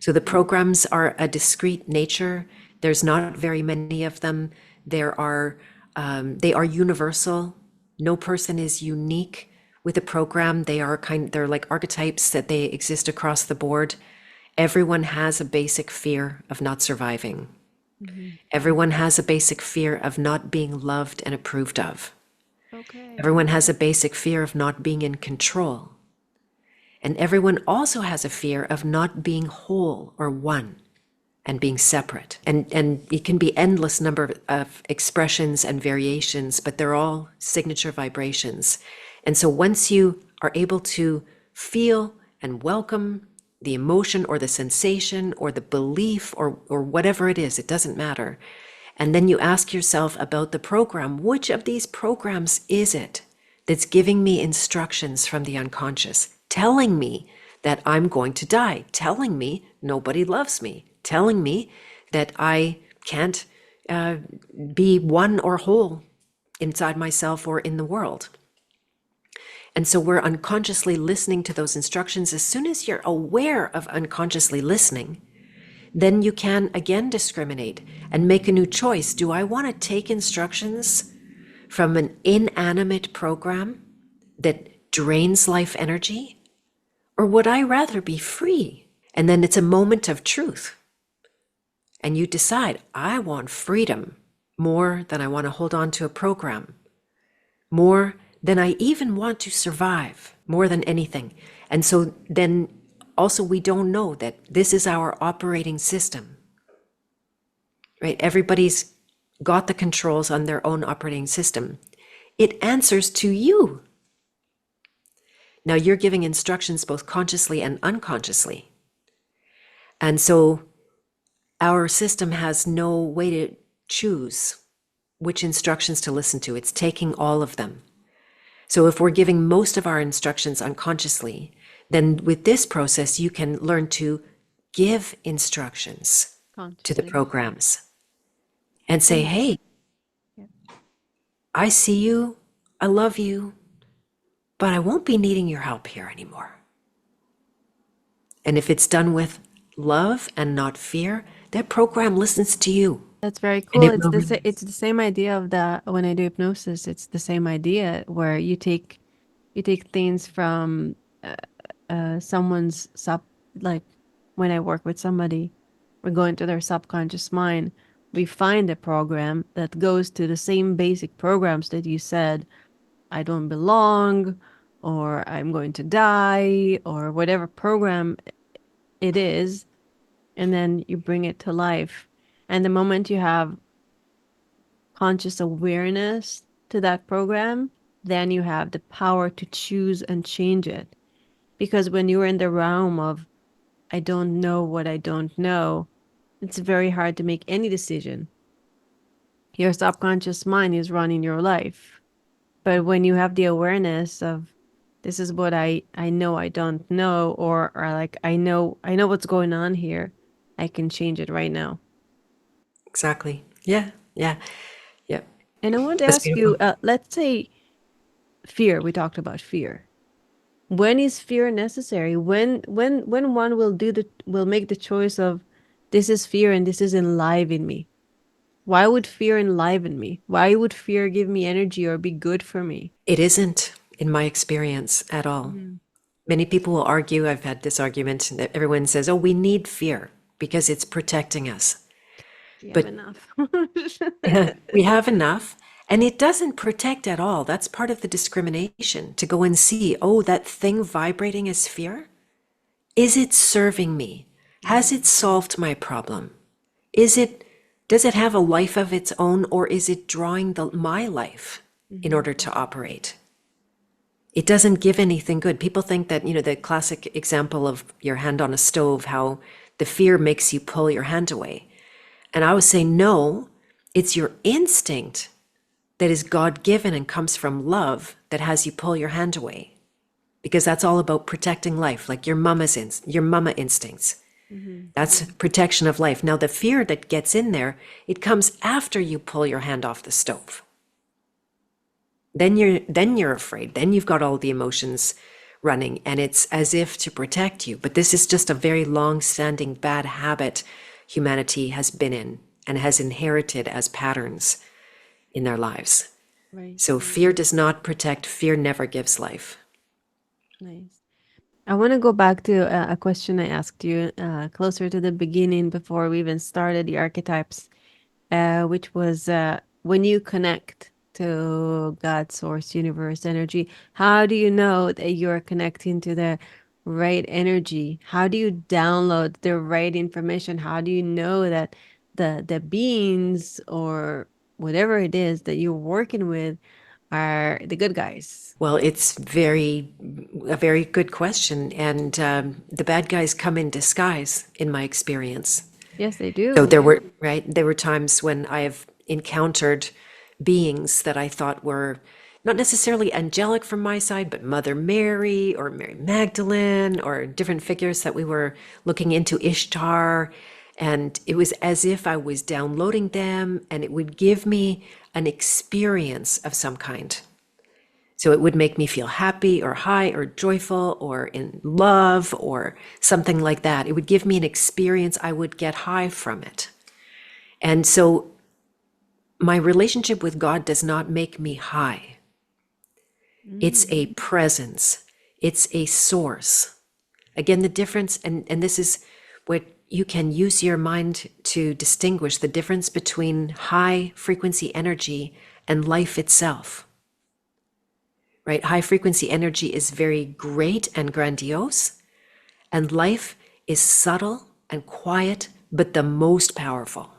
So the programs are a discrete nature. There's not very many of them. They are universal. No person is unique with a program. They're like archetypes that they exist across the board. Everyone has a basic fear of not surviving. Mm-hmm. Everyone has a basic fear of not being loved and approved of. Okay. Everyone has a basic fear of not being in control. And everyone also has a fear of not being whole or one and being separate. And it can be endless number of expressions and variations, but they're all signature vibrations. And so once you are able to feel and welcome the emotion or the sensation or the belief or whatever it is, it doesn't matter. And then you ask yourself about the program, which of these programs is it that's giving me instructions from the unconscious, telling me that I'm going to die, telling me nobody loves me, telling me that I can't be one or whole inside myself or in the world. And so we're unconsciously listening to those instructions. As soon as you're aware of unconsciously listening, then you can again discriminate and make a new choice. Do I want to take instructions from an inanimate program that drains life energy? Or would I rather be free? And then it's a moment of truth. And you decide, I want freedom more than I want to hold on to a program, more than I even want to survive, more than anything. And so then also, we don't know that this is our operating system, right? Everybody's got the controls on their own operating system. It answers to you. Now you're giving instructions both consciously and unconsciously. And so our system has no way to choose which instructions to listen to. It's taking all of them. So if we're giving most of our instructions unconsciously, then with this process, you can learn to give instructions to the programs and say, hey, I see you, I love you, but I won't be needing your help here anymore. And if it's done with love and not fear, that program listens to you. That's very cool. It's the same idea of that when I do hypnosis. It's the same idea where you take things from someone's like when I work with somebody, we go into their subconscious mind, we find a program that goes to the same basic programs that you said, I don't belong, or I'm going to die, or whatever program it is, and then you bring it to life. And the moment you have conscious awareness to that program, then you have the power to choose and change it. Because when you're in the realm of, I don't know what I don't know, it's very hard to make any decision. Your subconscious mind is running your life. But when you have the awareness of, this is what I know I don't know, or like I know what's going on here, I can change it right now. Exactly. Yeah. Yeah. Yeah. And I want to That's ask you, beautiful. let's say fear, we talked about fear. When is fear necessary? When one will make the choice of, this is fear and this is enliven me. Why would fear enliven me? Why would fear give me energy or be good for me? It isn't, in my experience, at all. Mhm. Many people will argue, I've had this argument that everyone says, oh, we need fear because it's protecting us. We have But enough. we have enough, and it doesn't protect at all. That's part of the discrimination to go and see, oh, that thing vibrating as fear? Is it serving me? Has it solved my problem? Is it, does it have a life of its own, or is it drawing my life in Mhm. order to operate? It doesn't give anything good. People think that, the classic example of your hand on a stove, how the fear makes you pull your hand away. And I would say, no, it's your instinct that is God given and comes from love that has you pull your hand away. Because that's all about protecting life, like your mama instincts. Mhm. That's protection of life. Now, the fear that gets in there, it comes after you pull your hand off the stove. Then you're afraid. Then you've got all the emotions running, and it's as if to protect you. But this is just a very long-standing bad habit humanity has been in and has inherited as patterns in their lives. Right. So fear does not protect, fear never gives life. Nice. I want to go back to a question I asked you closer to the beginning before we even started the archetypes, which was when you connect to God, source, universe, energy, how do you know that you're connecting to the right energy? How do you download the right information? How do you know that the beings or whatever it is that you're working with are the good guys? Well, it's a very good question. And the bad guys come in disguise, in my experience. Yes, they So do. there were times when I have encountered beings that I thought were not necessarily angelic from my side, but Mother Mary or Mary Magdalene or different figures that we were looking into, Ishtar. And it was as if I was downloading them, and it would give me an experience of some kind. So it would make me feel happy or high or joyful or in love or something like that. It would give me an experience. I would get high from it. And so my relationship with God does not make me high. It's Mm. a presence. It's a source. Again, the difference, and this is what you can use your mind to distinguish the difference between high frequency energy and life itself. Right? High frequency energy is very great and grandiose, and life is subtle and quiet, but the most powerful.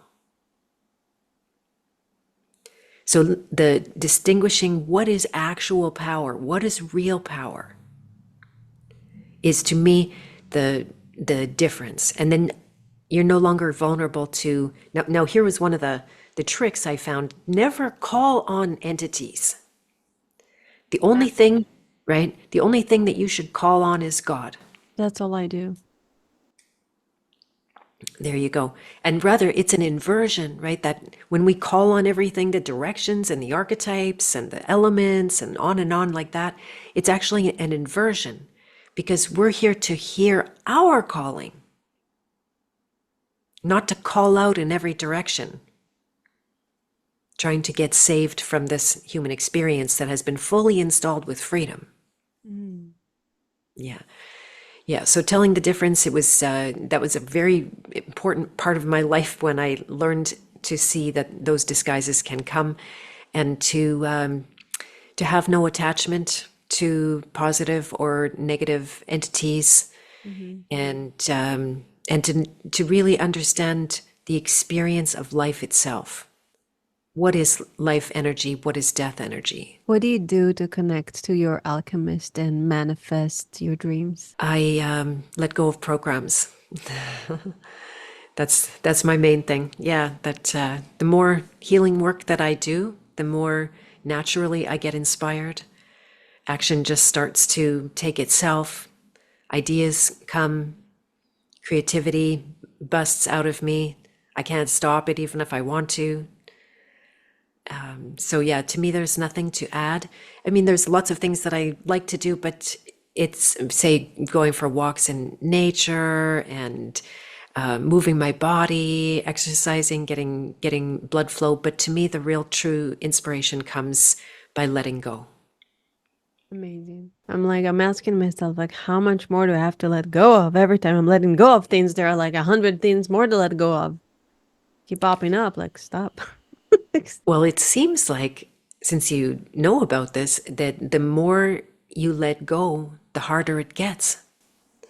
So the distinguishing what is actual power, what is real power, is to me the difference. And then you're no longer vulnerable to now here was one of the tricks I found. Never call on entities. The only thing, right? The only thing that you should call on is God. That's all I do. There you go. And rather, it's an inversion, right? That when we call on everything, the directions and the archetypes and the elements and on like that, it's actually an inversion because we're here to hear our calling, not to call out in every direction, trying to get saved from this human experience that has been fully installed with freedom. Mm. Yeah. Yeah, so telling the difference, it was that was a very important part of my life when I learned to see that those disguises can come, and to have no attachment to positive or negative entities, Hmm. and to really understand the experience of life itself. What is life energy? What is death energy? What do you do to connect to your alchemist and manifest your dreams? I let go of programs. That's my main thing. Yeah, that the more healing work that I do, the more naturally I get inspired. Action just starts to take itself. Ideas come, creativity busts out of me. I can't stop it even if I want to. So yeah, to me, there's nothing to add. I mean, there's lots of things that I like to do, but it's, say, going for walks in nature and moving my body, exercising, getting blood flow. But to me, the real true inspiration comes by letting go. Amazing. I'm asking myself, like, how much more do I have to let go of? Every time I'm letting go of things, there are like 100 things more to let go of. Keep popping up, like, stop. Well, it seems like, since you know about this, that the more you let go, the harder it gets,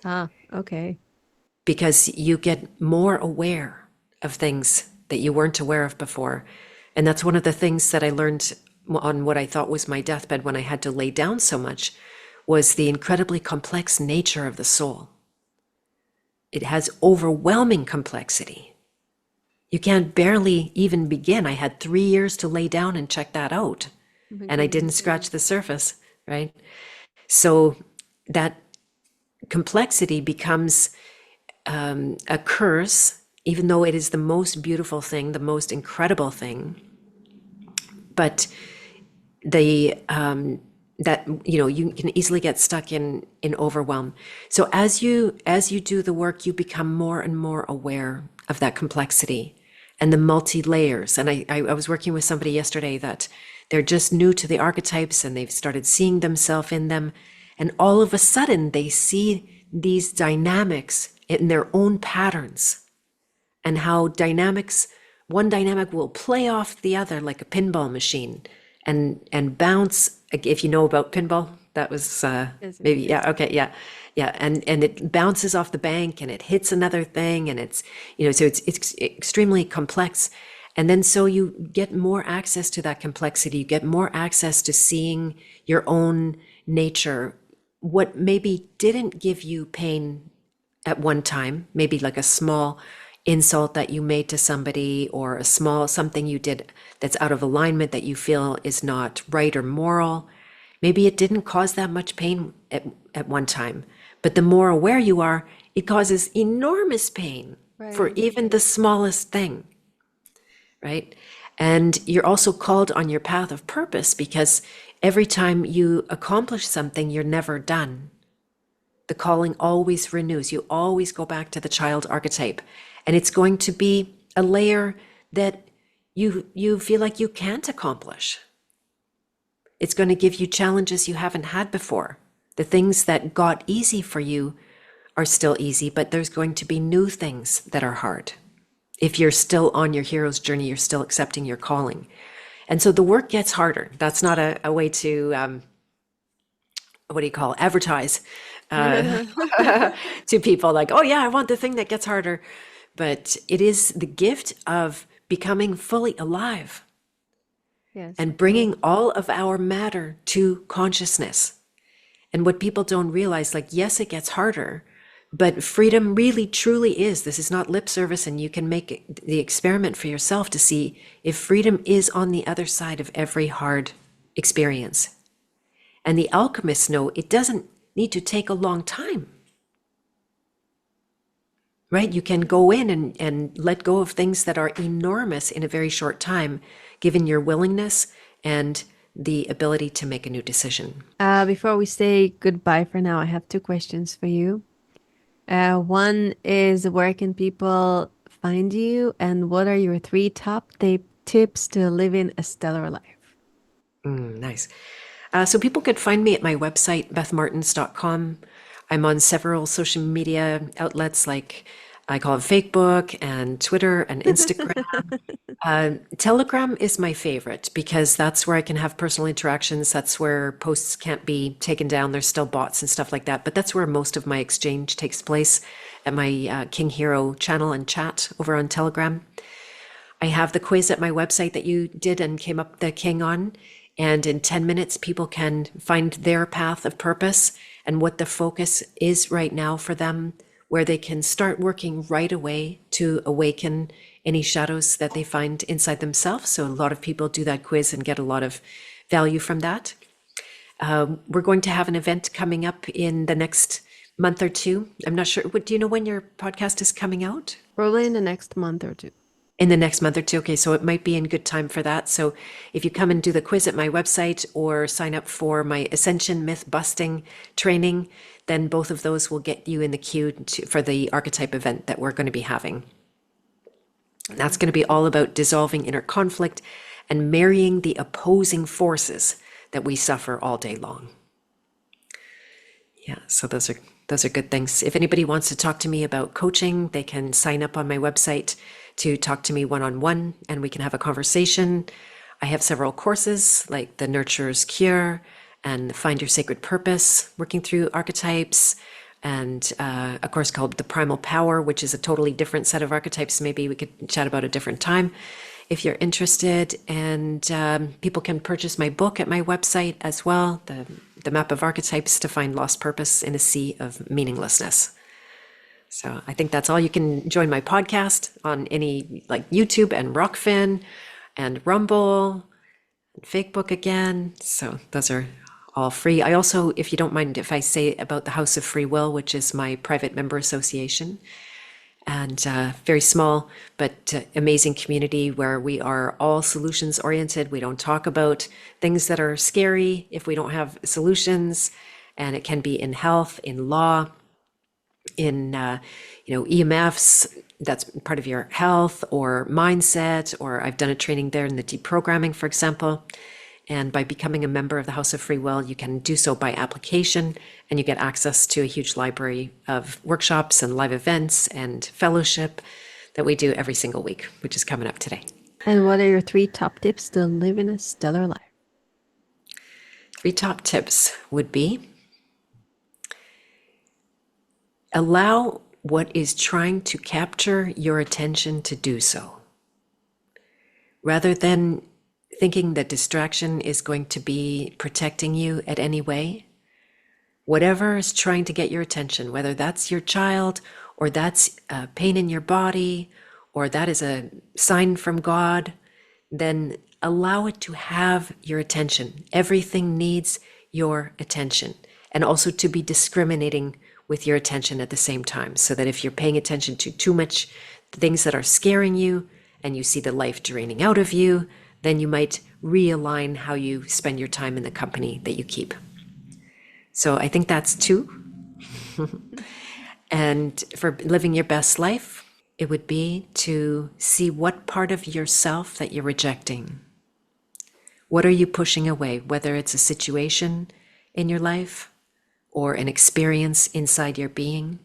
Ah, okay. because you get more aware of things that you weren't aware of before. And that's one of the things that I learned on what I thought was my deathbed when I had to lay down so much, was the incredibly complex nature of the soul. It has overwhelming complexity. You can't barely even begin. I had 3 years to lay down and check that out, Oh my and I didn't goodness. scratch the surface, right? So that complexity becomes a curse, even though it is the most beautiful thing, the most incredible thing. But the that, you can easily get stuck in overwhelm. So as you do the work, you become more and more aware of that complexity and the multi layers. And I was working with somebody yesterday that they're just new to the archetypes, and they've started seeing themselves in them, and all of a sudden they see these dynamics in their own patterns, and how one dynamic will play off the other like a pinball machine, and bounce. If you know about pinball, that was Yes, yes, maybe, yes. yeah, okay, yeah, yeah, and it bounces off the bank and it hits another thing, and it's, so it's extremely complex. And then so you get more access to that complexity, you get more access to seeing your own nature, what maybe didn't give you pain at one time, maybe like a small insult that you made to somebody, or a small something you did that's out of alignment that you feel is not right or moral. Maybe it didn't cause that much pain at one time, but the more aware you are, it causes enormous pain for Right. even the smallest thing, right? And you're also called on your path of purpose, because every time you accomplish something, you're never done. The calling always renews. You always go back to the child archetype. And it's going to be a layer that you feel like you can't accomplish. It's going to give you challenges you haven't had before. The things that got easy for you are still easy, but there's going to be new things that are hard. If you're still on your hero's journey, you're still accepting your calling. And so the work gets harder. That's not a way to, what do you call, advertise to people like, oh yeah, I want the thing that gets harder. But it is the gift of becoming fully alive Yes, and of course. bringing all of our matter to consciousness. And what people don't realize, like, yes, it gets harder, but freedom really truly is. This is not lip service, and you can make the experiment for yourself to see if freedom is on the other side of every hard experience. And the alchemists know it doesn't need to take a long time, right? You can go in and let go of things that are enormous in a very short time, given your willingness and the ability to make a new decision. Before we say goodbye for now, I have two questions for you. One is, where can people find you, and what are your three top tips to living a stellar life? Nice. So people could find me at my website, bethmartens.com. I'm on several social media outlets like I call it Facebook and Twitter and Instagram. Telegram is my favorite because that's where I can have personal interactions. That's where posts can't be taken down. There's still bots and stuff like that, but that's where most of my exchange takes place at my King Hero channel and chat over on Telegram. I have the quiz at my website that you did and came up the king on. And in 10 minutes, people can find their path of purpose and what the focus is right now for them, where they can start working right away to awaken any shadows that they find inside themselves. So a lot of people do that quiz and get a lot of value from that. We're going to have an event coming up in the next month or two. I'm not sure. Do you know when your podcast is coming out? Probably in the next month or two. In the next month or two. Okay, so it might be in good time for that. So if you come and do the quiz at my website or sign up for my Ascension Myth Busting training, then both of those will get you in the queue for the archetype event that we're going to be having. That's going to be all about dissolving inner conflict and marrying the opposing forces that we suffer all day long. Yeah, so those are good things. If anybody wants to talk to me about coaching, they can sign up on my website to talk to me one-on-one and we can have a conversation. I have several courses like the Nurturer's Cure and Find Your Sacred Purpose, working through archetypes, and a course called The Primal Power, which is a totally different set of archetypes. Maybe we could chat about a different time if you're interested. And people can purchase my book at my website as well, the Map of Archetypes to Find Lost Purpose in a Sea of Meaninglessness. So I think that's all. You can join my podcast on any like YouTube and Rockfin and Rumble and Facebook again. So those are all free. I also, if you don't mind if I say about the House of Free Will, which is my private member association, and very small but amazing community where we are all solutions oriented. We don't talk about things that are scary if we don't have solutions, and it can be in health, in law, in EMFs, that's part of your health or mindset, or I've done a training there in the deprogramming, for example. And by becoming a member of the House of Free Will, you can do so by application, and you get access to a huge library of workshops and live events and fellowship that we do every single week, which is coming up today. And what are your 3 top tips to living a stellar life? 3 top tips would be: allow what is trying to capture your attention to do so. Rather than thinking that distraction is going to be protecting you at any way, whatever is trying to get your attention, whether that's your child or that's pain in your body or that is a sign from God, then allow it to have your attention. Everything needs your attention, and also to be discriminating with your attention at the same time, so that if you're paying attention to too much things that are scaring you and you see the life draining out of you, then you might realign how you spend your time in the company that you keep. So I think that's 2. And for living your best life, it would be to see what part of yourself that you're rejecting. What are you pushing away, whether it's a situation in your life or an experience inside your being?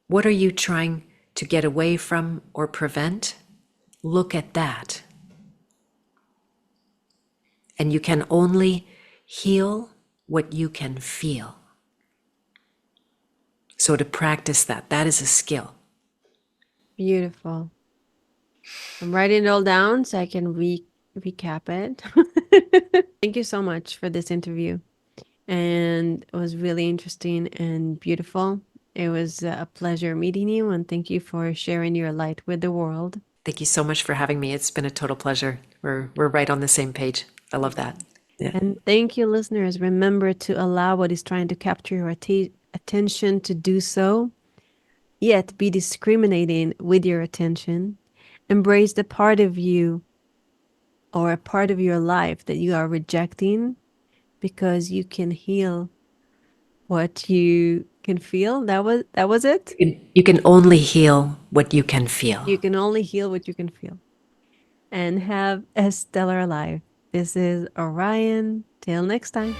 What are you trying to get away from or prevent? Look at that. And you can only heal what you can feel. So to practice that is a skill. Beautiful. I'm writing it all down so I can recap it. Thank you so much for this interview. And it was really interesting and beautiful. It was a pleasure meeting you, and thank you for sharing your light with the world. Thank you so much for having me. It's been a total pleasure. We're right on the same page. I love that. Yeah. And thank you, listeners. Remember to allow what is trying to capture your attention to do so, yet be discriminating with your attention. Embrace the part of you or a part of your life that you are rejecting, because you can heal what you can feel. That was it. You can only heal what you can feel. You can only heal what you can feel. And have a stellar life. This is Orion. Till next time.